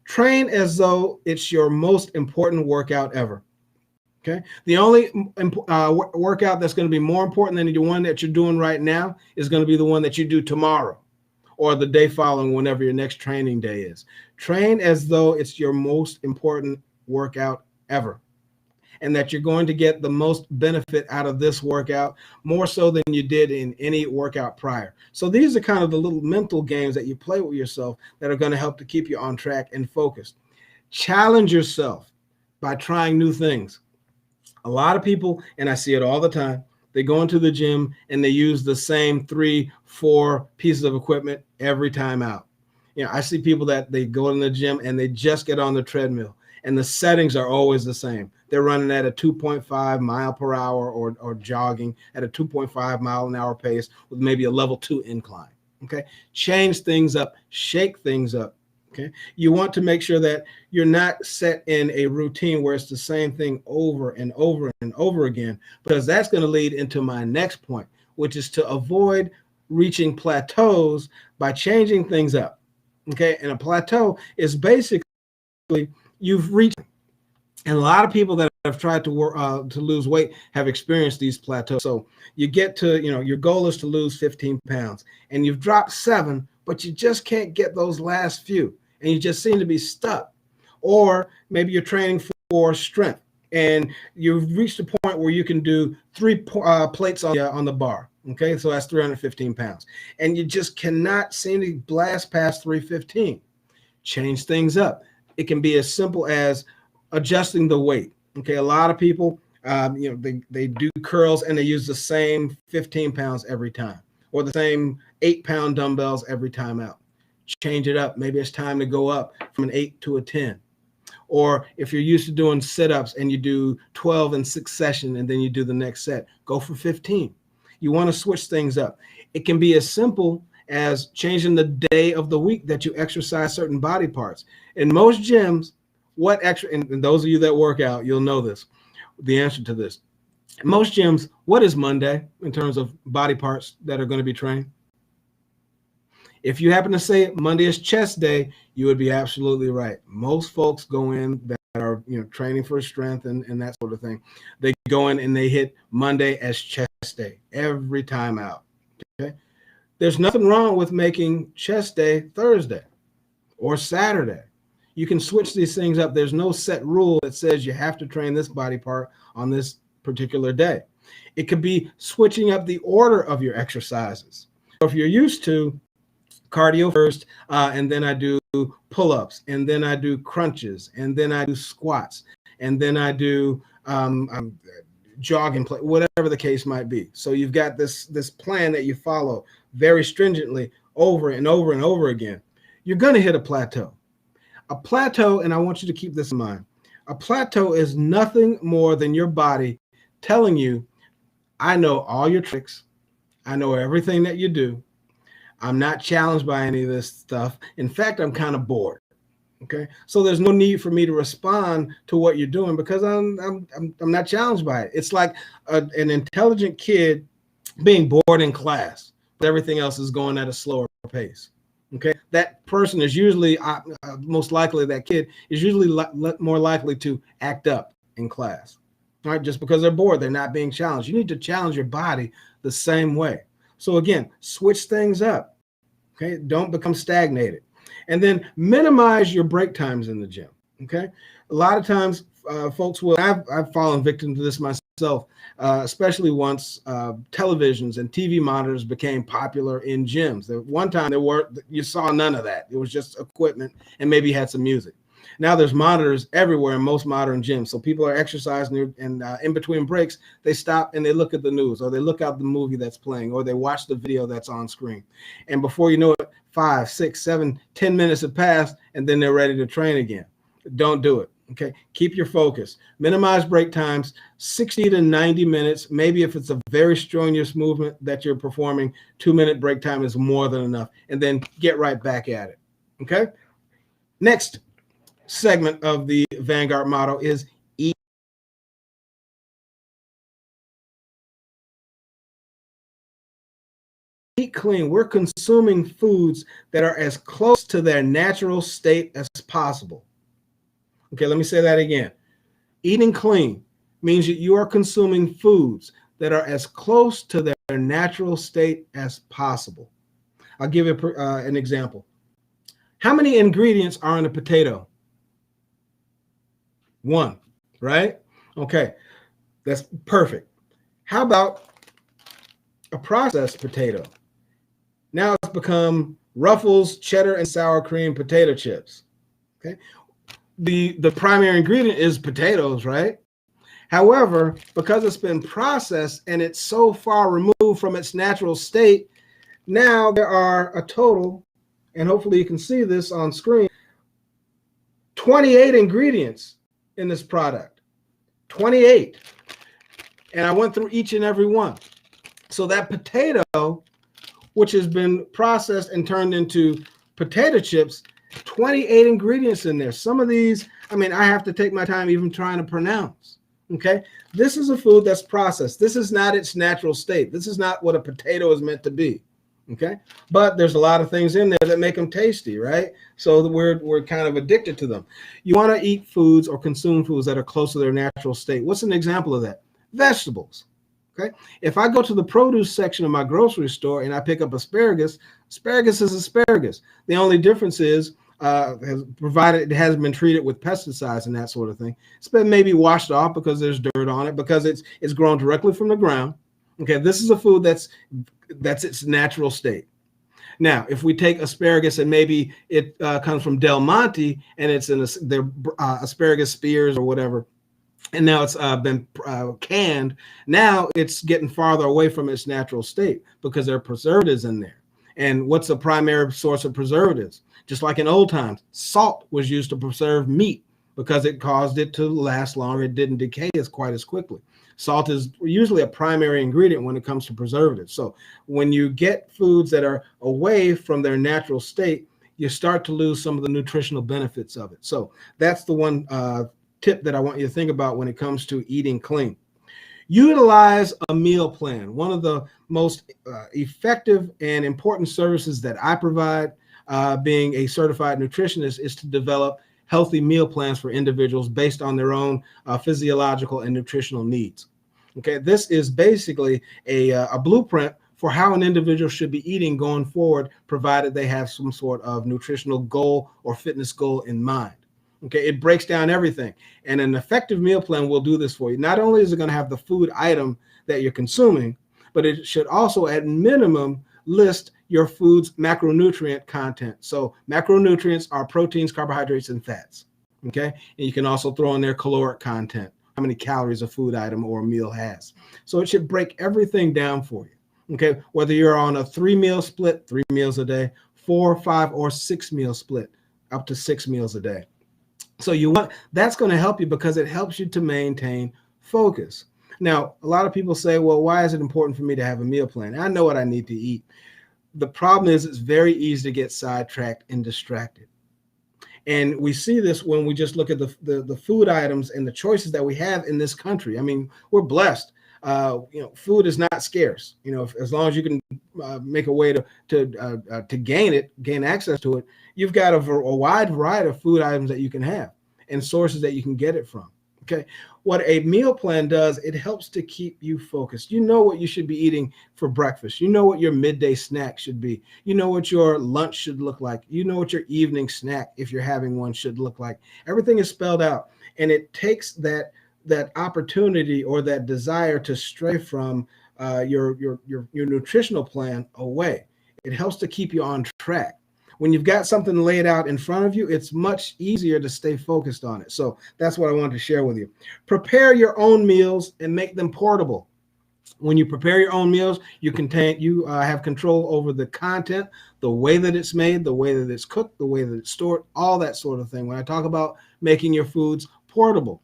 train as though it's your most important workout ever. Okay, the only workout that's going to be more important than the one that you're doing right now is going to be the one that you do tomorrow or the day following, whenever your next training day is. Train as though it's your most important workout ever, and that you're going to get the most benefit out of this workout, more so than you did in any workout prior. So these are kind of the little mental games that you play with yourself that are going to help to keep you on track and focused. Challenge yourself by trying new things. A lot of people, and I see it all the time, they go into the gym and they use the same 3-4 pieces of equipment every time out. I see people that they go in the gym and they just get on the treadmill and the settings are always the same. They're running at a 2.5 mile per hour or jogging at a 2.5 mile an hour pace with maybe a level 2 incline. Okay. Change things up, shake things up. Okay. You want to make sure that you're not set in a routine where it's the same thing over and over and over again, because that's going to lead into my next point, which is to avoid reaching plateaus by changing things up. Okay. And a plateau is basically you've reached, and a lot of people that have tried to work to lose weight have experienced these plateaus. So you get to, your goal is to lose 15 pounds and you've dropped 7, but you just can't get those last few. And you just seem to be stuck. Or maybe you're training for strength and you've reached a point where you can do 3 plates on the bar. Okay, so that's 315 pounds. And you just cannot seem to blast past 315. Change things up. It can be as simple as adjusting the weight. Okay, a lot of people, they do curls and they use the same 15 pounds every time, or the same 8-pound dumbbells every time out. Change it up. Maybe it's time to go up from an 8 to a 10. Or if you're used to doing sit-ups and you do 12 in succession and then you do the next set, go for 15. You want to switch things up. It can be as simple as changing the day of the week that you exercise certain body parts. In most gyms, and those of you that work out, you'll know this, the answer to this. In most gyms, what is Monday in terms of body parts that are going to be trained? If you happen to say Monday is chest day, you would be absolutely right. Most folks go in that are training for strength and that sort of thing. They go in and they hit Monday as chest day every time out. Okay, there's nothing wrong with making chest day Thursday or Saturday. You can switch these things up. There's no set rule that says you have to train this body part on this particular day. It could be switching up the order of your exercises. So if you're used to cardio first, and then I do pull-ups, and then I do crunches, and then I do squats, and then I do jogging, whatever the case might be. So you've got this plan that you follow very stringently over and over and over again. You're going to hit a plateau. A plateau, and I want you to keep this in mind, a plateau is nothing more than your body telling you, I know all your tricks. I know everything that you do. I'm not challenged by any of this stuff. In fact, I'm kind of bored. Okay, so there's no need for me to respond to what you're doing because I'm not challenged by it. It's like an intelligent kid being bored in class, but everything else is going at a slower pace. Okay, that person is usually most likely, that kid is usually more likely to act up in class. All right, just because they're bored, they're not being challenged. You need to challenge your body the same way. So again, switch things up. Okay, don't become stagnated. And then minimize your break times in the gym. Okay, a lot of times folks will, I've fallen victim to this myself, especially once televisions and TV monitors became popular in gyms. At one time you saw none of that. It was just equipment and maybe had some music. Now there's monitors everywhere in most modern gyms. So people are exercising, and in between breaks, they stop and they look at the news, or they look out the movie that's playing, or they watch the video that's on screen. And before you know it, 5, 6, 7, 10 minutes have passed, and then they're ready to train again. Don't do it. Okay, keep your focus. Minimize break times, 60 to 90 minutes. Maybe if it's a very strenuous movement that you're performing, 2-minute break time is more than enough. And then get right back at it. Okay. Next segment of the Vanguard motto is eat clean. We're consuming foods that are as close to their natural state as possible. Okay, let me say that again. Eating clean means that you are consuming foods that are as close to their natural state as possible. I'll give you an example. How many ingredients are in a potato? 1, right? Okay, that's perfect. How about a processed potato? Now it's become Ruffles cheddar and sour cream potato chips. Okay, the primary ingredient is potatoes, right? However, because it's been processed and it's so far removed from its natural state, now there are a total, and hopefully you can see this on screen, 28 ingredients in this product. 28. And I went through each and every one. So that potato, which has been processed and turned into potato chips, 28 ingredients in there. Some of these, I mean, I have to take my time even trying to pronounce. Okay, this is a food that's processed. This is not its natural state. This is not what a potato is meant to be. Okay, but there's a lot of things in there that make them tasty, right? So we're kind of addicted to them. You want to eat foods or consume foods that are close to their natural state. What's an example of that? Vegetables. Okay, if I go to the produce section of my grocery store and I pick up asparagus, asparagus is asparagus. The only difference is, provided it hasn't been treated with pesticides and that sort of thing, it's been maybe washed off because there's dirt on it, because it's grown directly from the ground. Okay, this is a food that's its natural state. Now, if we take asparagus and maybe it comes from Del Monte and it's in their asparagus spears or whatever, and now it's been canned, now it's getting farther away from its natural state because there are preservatives in there. And what's the primary source of preservatives? Just like in old times, salt was used to preserve meat because it caused it to last longer. It didn't decay quite as quickly. Salt is usually a primary ingredient when it comes to preservatives. So when you get foods that are away from their natural state, you start to lose some of the nutritional benefits of it. So that's the one tip that I want you to think about when it comes to eating clean. Utilize a meal plan. One of the most effective and important services that I provide, being a certified nutritionist, is to develop healthy meal plans for individuals based on their own physiological and nutritional needs. Okay, this is basically a blueprint for how an individual should be eating going forward, provided they have some sort of nutritional goal or fitness goal in mind. Okay, it breaks down everything. And an effective meal plan will do this for you. Not only is it going to have the food item that you're consuming, but it should also, at minimum, list your food's macronutrient content. So macronutrients are proteins, carbohydrates, and fats. Okay, and you can also throw in their caloric content, how many calories a food item or a meal has. So it should break everything down for you. Okay, whether you're on a 3-meal split, 3 meals a day, 4, 5, or 6-meal split, up to 6 meals a day. So that's going to help you because it helps you to maintain focus. Now, a lot of people say, well, why is it important for me to have a meal plan? I know what I need to eat. The problem is it's very easy to get sidetracked and distracted. And we see this when we just look at the food items and the choices that we have in this country. I mean, we're blessed. Food is not scarce. As long as you can make a way to gain access to it, you've got a wide variety of food items that you can have and sources that you can get it from. Okay, what a meal plan does, it helps to keep you focused. You know what you should be eating for breakfast. You know what your midday snack should be. You know what your lunch should look like. You know what your evening snack, if you're having one, should look like. Everything is spelled out, and it takes that opportunity or that desire to stray from your nutritional plan away. It helps to keep you on track. When you've got something laid out in front of you, it's much easier to stay focused on it. So that's what I wanted to share with you. Prepare your own meals and make them portable. When you prepare your own meals, you have control over the content, the way that it's made, the way that it's cooked, the way that it's stored, all that sort of thing. When I talk about making your foods portable,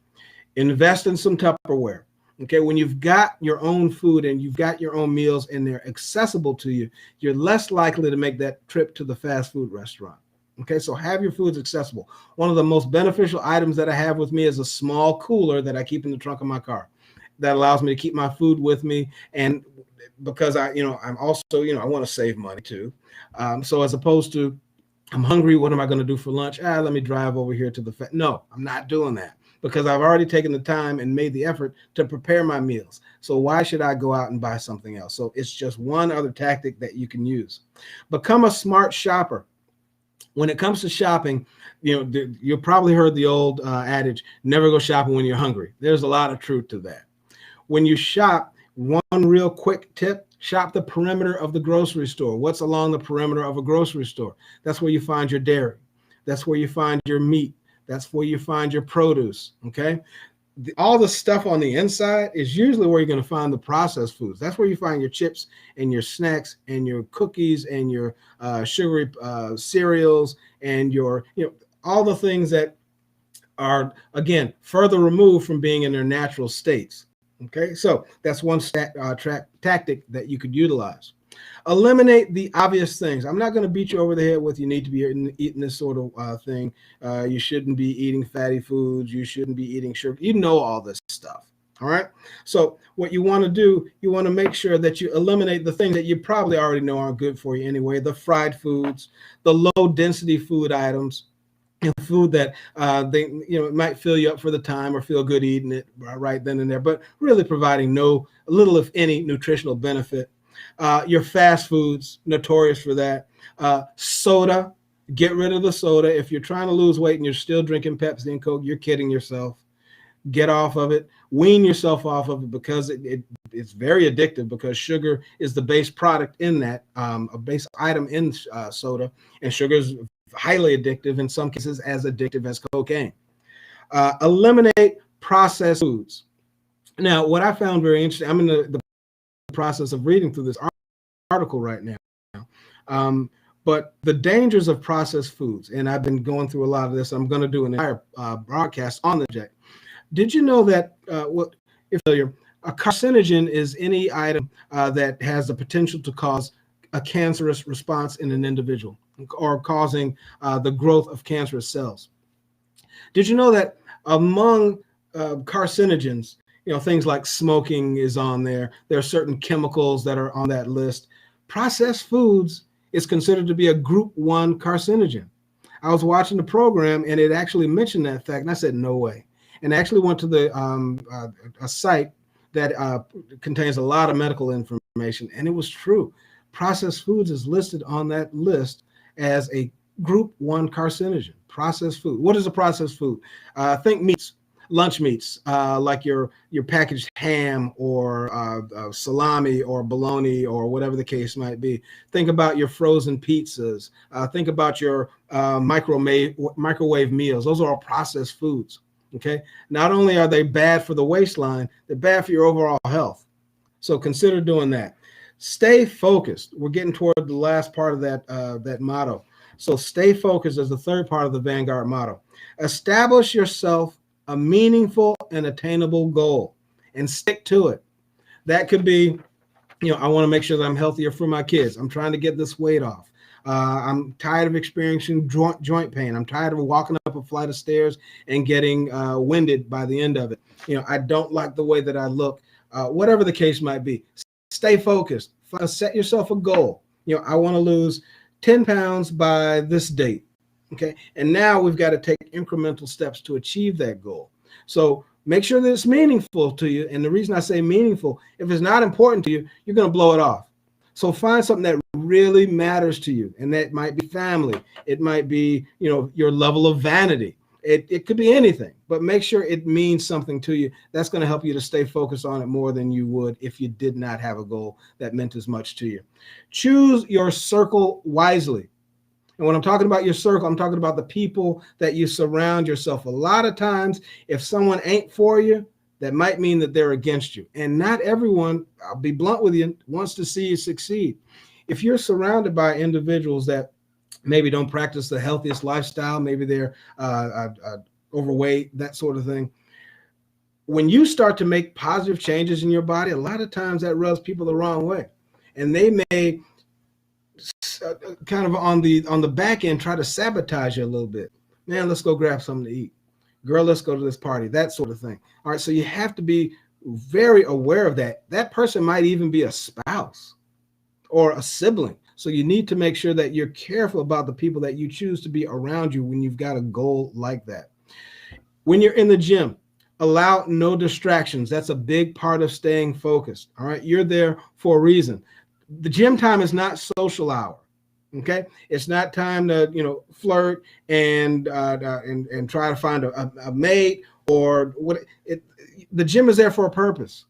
invest in some Tupperware. Okay, when you've got your own food and you've got your own meals and they're accessible to you, you're less likely to make that trip to the fast food restaurant. Okay, so have your foods accessible. One of the most beneficial items that I have with me is a small cooler that I keep in the trunk of my car that allows me to keep my food with me. And because I'm also, I want to save money too. So as opposed to, I'm hungry, what am I going to do for lunch? Let me drive over here to the no, I'm not doing that, because I've already taken the time and made the effort to prepare my meals. So why should I go out and buy something else? So it's just one other tactic that you can use. Become a smart shopper. When it comes to shopping, you've probably heard the old adage, never go shopping when you're hungry. There's a lot of truth to that. When you shop, one real quick tip, shop the perimeter of the grocery store. What's along the perimeter of a grocery store? That's where you find your dairy. That's where you find your meat. That's where you find your produce, okay? All the stuff on the inside is usually where you're going to find the processed foods. That's where you find your chips and your snacks and your cookies and your sugary cereals and your, all the things that are, again, further removed from being in their natural states. Okay, so that's one tactic that you could utilize. Eliminate the obvious things. I'm not going to beat you over the head with you need to be eating this sort of thing. You shouldn't be eating fatty foods. You shouldn't be eating sugar. You know all this stuff. All right. So what you want to do, you want to make sure that you eliminate the things that you probably already know aren't good for you anyway. The fried foods, the low density food items, food that it might fill you up for the time or feel good eating it right then and there, but really providing little if any nutritional benefit. Your fast foods, notorious for that. Soda, get rid of the soda. If you're trying to lose weight and you're still drinking Pepsi and Coke, you're kidding yourself. Get off of it. Wean yourself off of it, because it's very addictive, because sugar is the base product in that, a base item in soda, and sugar is highly addictive, in some cases as addictive as cocaine. Eliminate processed foods. Now, what I found very interesting, I'm in the process of reading through this article right now, but the dangers of processed foods, and I've been going through a lot of this. I'm going to do an entire broadcast on the subject. Did you know that if you're a carcinogen is any item that has the potential to cause a cancerous response in an individual, or causing the growth of cancerous cells? Did you know that among carcinogens, things like smoking is on there. There are certain chemicals that are on that list. Processed foods is considered to be a group 1 carcinogen. I was watching the program and it actually mentioned that fact, and I said, no way. And I actually went to a site that contains a lot of medical information, and it was true. Processed foods is listed on that list as a group 1 carcinogen. Processed food. What is a processed food? Think meats, lunch meats, like your packaged ham or salami or bologna or whatever the case might be. Think about your frozen pizzas. Think about your microwave meals. Those are all processed foods. Okay. Not only are they bad for the waistline, they're bad for your overall health. So consider doing that. Stay focused. We're getting toward the last part of that motto. So stay focused is the third part of the Vanguard motto. Establish yourself a meaningful and attainable goal and stick to it. That could be, I want to make sure that I'm healthier for my kids. I'm trying to get this weight off. I'm tired of experiencing joint pain. I'm tired of walking up a flight of stairs and getting winded by the end of it. I don't like the way that I look. Whatever the case might be, stay focused. Set yourself a goal. I want to lose 10 pounds by this date. Okay. And now we've got to take incremental steps to achieve that goal. So make sure that it's meaningful to you. And the reason I say meaningful, if it's not important to you, you're going to blow it off. So find something that really matters to you. And that might be family. It might be, your level of vanity. It could be anything, but make sure it means something to you. That's going to help you to stay focused on it more than you would if you did not have a goal that meant as much to you. Choose your circle wisely. And when I'm talking about your circle, I'm talking about the people that you surround yourself. A lot of times, if someone ain't for you, that might mean that they're against you. And not everyone, I'll be blunt with you, wants to see you succeed. If you're surrounded by individuals that maybe don't practice the healthiest lifestyle, maybe they're overweight, that sort of thing. When you start to make positive changes in your body, a lot of times that rubs people the wrong way. And they may kind of on the back end try to sabotage you a little bit. Man, let's go grab something to eat. Girl, let's go to this party, that sort of thing. All right, so you have to be very aware of that. That person might even be a spouse or a sibling. So you need to make sure that you're careful about the people that you choose to be around you when you've got a goal like that. When you're in the gym, allow no distractions. That's a big part of staying focused. All right, you're there for a reason. The gym time is not social hour. Okay, it's not time to flirt and try to find a mate or what. The gym is there for a purpose.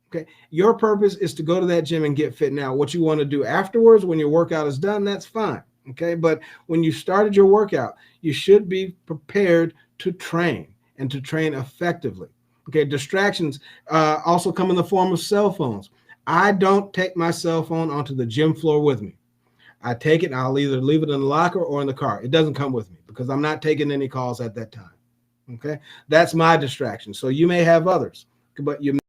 Okay, your purpose is to go to that gym and get fit. Now, what you want to do afterwards when your workout is done, that's fine. Okay, but when you started your workout, you should be prepared to train and to train effectively. Okay, distractions also come in the form of cell phones. I don't take my cell phone onto the gym floor with me. I take it and I'll either leave it in the locker or in the car. It doesn't come with me because I'm not taking any calls at that time. Okay, that's my distraction. So you may have others, but you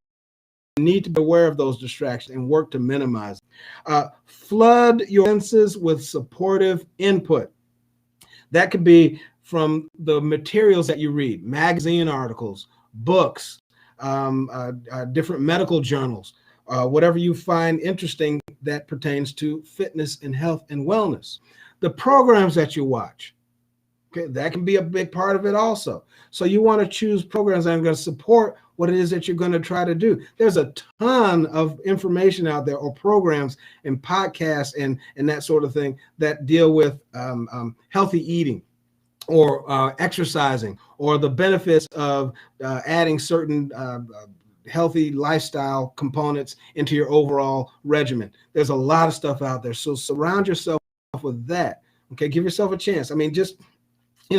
need to be aware of those distractions and work to minimize. Flood your senses with supportive input. That could be from the materials that you read, magazine articles, books, different medical journals, whatever you find interesting that pertains to fitness and health and wellness. The programs that you watch, okay, that can be a big part of it also. So you want to choose programs that are going to support what it is that you're going to try to do. There's a ton of information out there, or programs and podcasts and that sort of thing that deal with healthy eating or exercising, or the benefits of adding certain healthy lifestyle components into your overall regimen. There's a lot of stuff out there. So surround yourself with that. Okay, give yourself a chance. I mean, just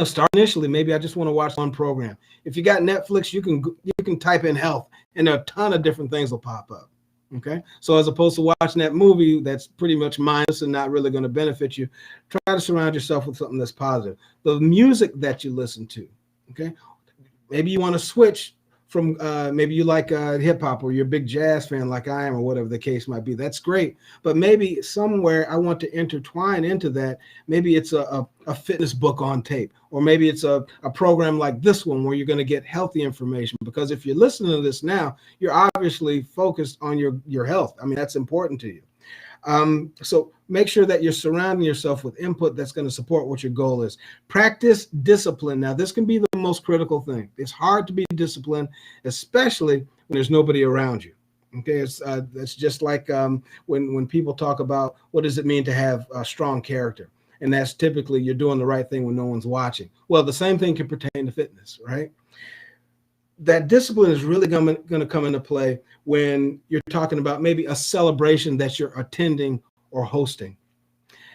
start initially. Maybe I just want to watch one program. If you got Netflix, you can type in health, and a ton of different things will pop up. Okay, so as opposed to watching that movie that's pretty much mindless and not really going to benefit you, try to surround yourself with something that's positive. The music that you listen to. Okay, maybe you want to switch from maybe you like hip hop, or you're a big jazz fan like I am, or whatever the case might be. That's great. But maybe somewhere I want to intertwine into that. Maybe it's a fitness book on tape, or maybe it's a program like this one where you're going to get healthy information. Because if you're listening to this now, you're obviously focused on your health. I mean, that's important to you. So make sure that you're surrounding yourself with input that's going to support what your goal is. Practice discipline. Now, this can be the most critical thing. It's hard to be disciplined, especially when there's nobody around you. Okay, it's just like when people talk about what does it mean to have a strong character, and that's typically you're doing the right thing when no one's watching. Well, the same thing can pertain to fitness, right? That discipline is really going to come into play when you're talking about maybe a celebration that you're attending or hosting.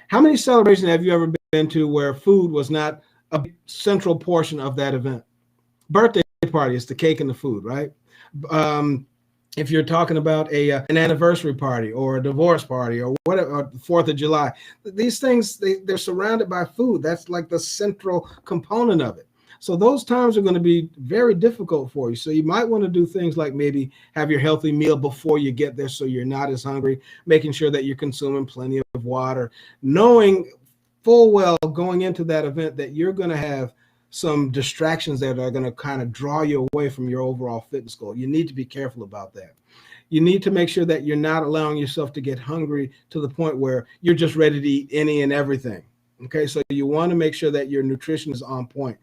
How many celebrations have you ever been to where food was not a central portion of that event? Birthday party is the cake and the food, right? If you're talking about an anniversary party or a divorce party or whatever, or 4th of July, these things, they're surrounded by food. That's like the central component of it. So those times are going to be very difficult for you. So you might want to do things like maybe have your healthy meal before you get there so you're not as hungry, making sure that you're consuming plenty of water, knowing full well going into that event that you're going to have some distractions that are going to kind of draw you away from your overall fitness goal. You need to be careful about that. You need to make sure that you're not allowing yourself to get hungry to the point where you're just ready to eat any and everything. Okay, so you want to make sure that your nutrition is on point.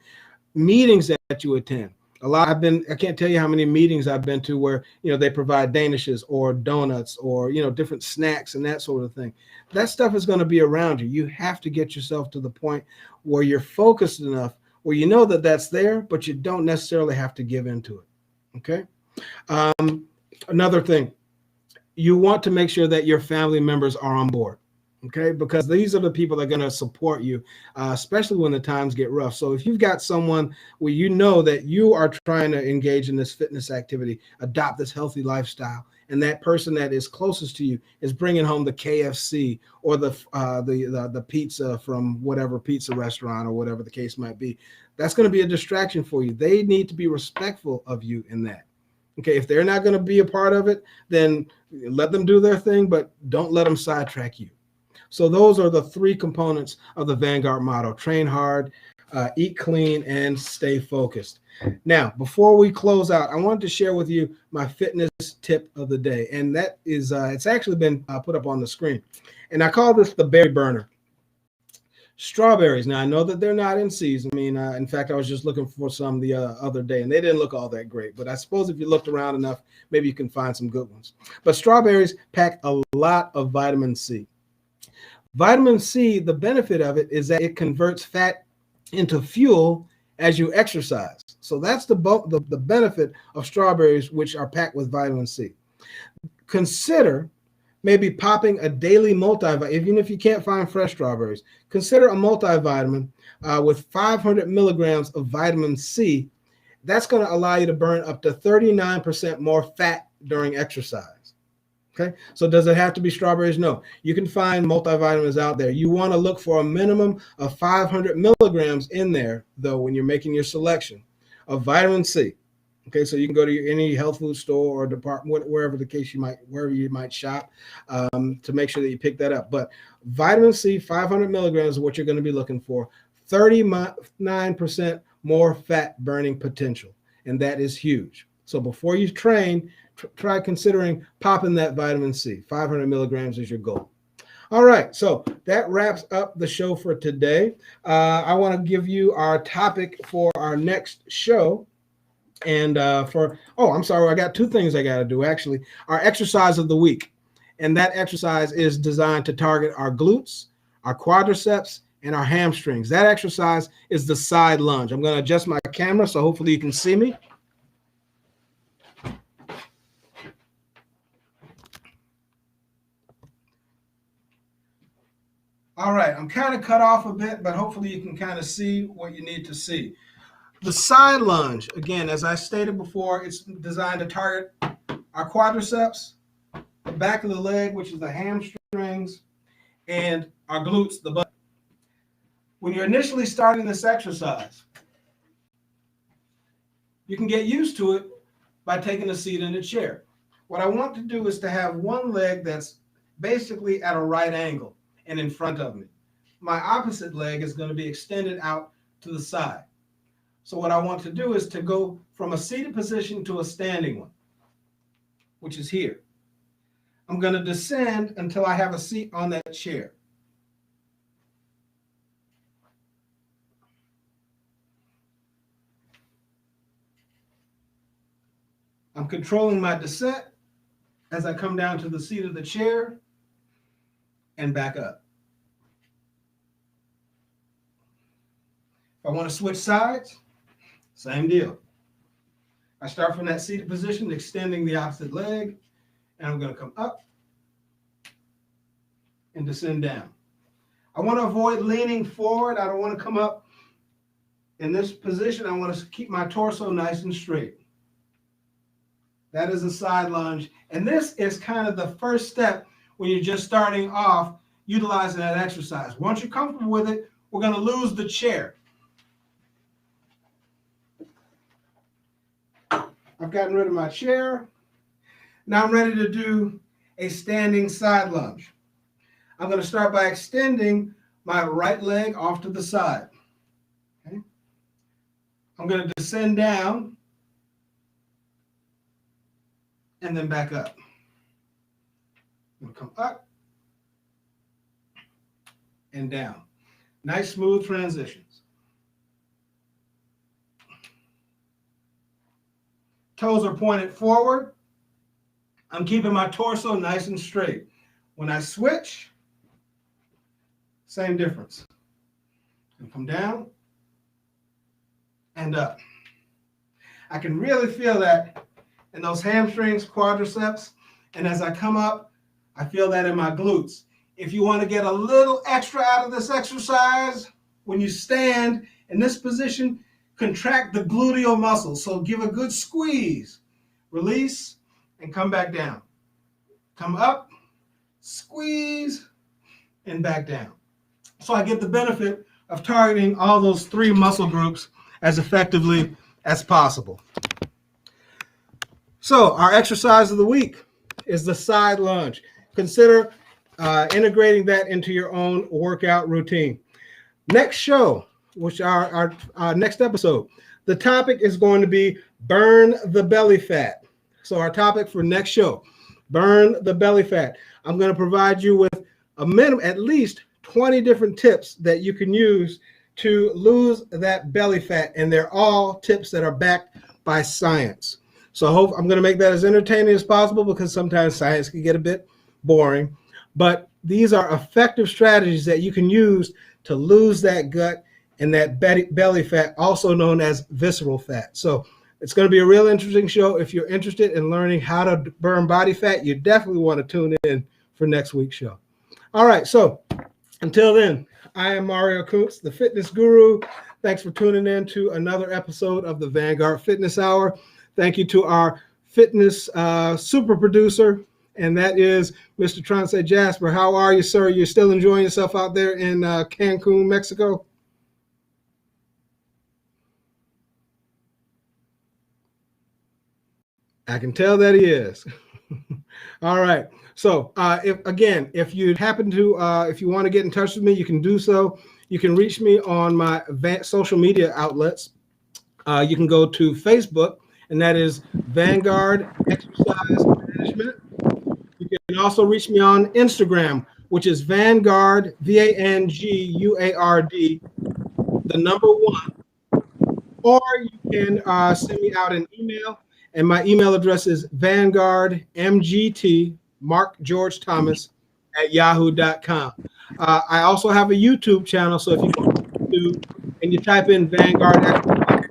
Meetings that you attend. I can't tell you how many meetings I've been to where, they provide danishes or donuts or, different snacks and that sort of thing. That stuff is going to be around you. You have to get yourself to the point where you're focused enough where you know that that's there, but you don't necessarily have to give into it. Okay. Another thing, you want to make sure that your family members are on board. Okay, because these are the people that are going to support you, especially when the times get rough. So if you've got someone where you know that you are trying to engage in this fitness activity, adopt this healthy lifestyle, and that person that is closest to you is bringing home the KFC or the pizza from whatever pizza restaurant or whatever the case might be, that's going to be a distraction for you. They need to be respectful of you in that. Okay, if they're not going to be a part of it, then let them do their thing, but don't let them sidetrack you. So those are the three components of the Vanguard motto: train hard, eat clean, and stay focused. Now, before we close out, I wanted to share with you my fitness tip of the day. And that is, it's actually been put up on the screen. And I call this the berry burner. Strawberries. Now, I know that they're not in season. I mean, in fact, I was just looking for some the other day, and they didn't look all that great. But I suppose if you looked around enough, maybe you can find some good ones. But strawberries pack a lot of vitamin C. Vitamin C, the benefit of it is that it converts fat into fuel as you exercise. So that's the benefit of strawberries, which are packed with vitamin C. Consider maybe popping a daily multivitamin. Even if you can't find fresh strawberries, consider a multivitamin with 500 milligrams of vitamin C. That's going to allow you to burn up to 39% more fat during exercise. Okay, so does it have to be strawberries? No. You can find multivitamins out there. You want to look for a minimum of 500 milligrams in there, though, when you're making your selection of vitamin C. Okay, so you can go to any health food store or department, wherever you might shop, to make sure that you pick that up. But vitamin C, 500 milligrams is what you're going to be looking for. 39% more fat burning potential, and that is huge. So before you train, try considering popping that vitamin C. 500 milligrams is your goal. All right, so that wraps up the show for today. I want to give you our topic for our next show. And I'm sorry, I got two things I got to do, actually. Our exercise of the week. And that exercise is designed to target our glutes, our quadriceps, and our hamstrings. That exercise is the side lunge. I'm going to adjust my camera so hopefully you can see me. All right, I'm kind of cut off a bit, but hopefully you can kind of see what you need to see. The side lunge, again, as I stated before, it's designed to target our quadriceps, the back of the leg, which is the hamstrings, and our glutes, the butt. When you're initially starting this exercise, you can get used to it by taking a seat in a chair. What I want to do is to have one leg that's basically at a right angle and in front of me. My opposite leg is going to be extended out to the side. So what I want to do is to go from a seated position to a standing one, which is here. I'm going to descend until I have a seat on that chair. I'm controlling my descent as I come down to the seat of the chair and back up. If I want to switch sides, same deal. I start from that seated position, extending the opposite leg, and I'm going to come up and descend down. I want to avoid leaning forward. I don't want to come up in this position. I want to keep my torso nice and straight. That is a side lunge. And this is kind of the first step when you're just starting off utilizing that exercise. Once you're comfortable with it, we're going to lose the chair. I've gotten rid of my chair. Now I'm ready to do a standing side lunge. I'm going to start by extending my right leg off to the side. Okay. I'm going to descend down and then back up. I'm going to come up and down. Nice smooth transitions. Toes are pointed forward. I'm keeping my torso nice and straight. When I switch, same difference. And come down and up. I can really feel that in those hamstrings, quadriceps, and as I come up, I feel that in my glutes. If you want to get a little extra out of this exercise, when you stand in this position, contract the gluteal muscles. So give a good squeeze, release, and come back down. Come up, squeeze, and back down. So I get the benefit of targeting all those 3 muscle groups as effectively as possible. So our exercise of the week is the side lunge. Consider integrating that into your own workout routine. Next show, which our next episode, the topic is going to be burn the belly fat. So our topic for next show, burn the belly fat. I'm going to provide you with a minimum, at least 20 different tips that you can use to lose that belly fat. And they're all tips that are backed by science. So I'm going to make that as entertaining as possible because sometimes science can get a bit boring. But these are effective strategies that you can use to lose that gut and that belly fat, also known as visceral fat. So it's going to be a real interesting show. If you're interested in learning how to burn body fat, you definitely want to tune in for next week's show. All right, so until then, I am Mario Kuntz, the fitness guru. Thanks for tuning in to another episode of the Vanguard Fitness Hour. Thank you to our fitness super producer, and that is Mr. Trance Jasper. How are you, sir? You're still enjoying yourself out there in Cancun, Mexico? I can tell that he is. All right. So if you happen to, if you want to get in touch with me, you can do so. You can reach me on my social media outlets. You can go to Facebook, and that is Vanguard Exercise Management. You can also reach me on Instagram, which is Vanguard, Vanguard, the number 1. Or you can send me out an email, and my email address is vanguardmgt, Mark George Thomas, @yahoo.com. I also have a YouTube channel, so if you go to YouTube and you type in Vanguard Exercise,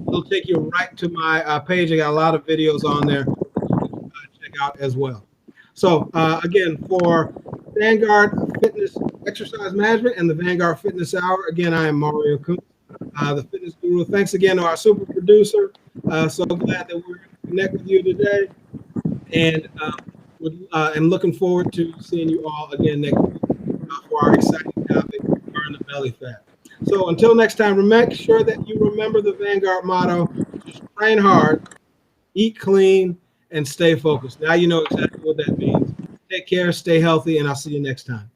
it'll take you right to my page. I got a lot of videos on there that you can check out as well. So again, for Vanguard Fitness Exercise Management and the Vanguard Fitness Hour, again, I am Mario Kuntz, the fitness guru. Thanks again to our super producer. So glad that we're going to connect with you today. And I'm looking forward to seeing you all again next week for our exciting topic, burn the belly fat. So until next time, make sure that you remember the Vanguard motto: just train hard, eat clean, and stay focused. Now you know exactly what that means. Take care, stay healthy, and I'll see you next time.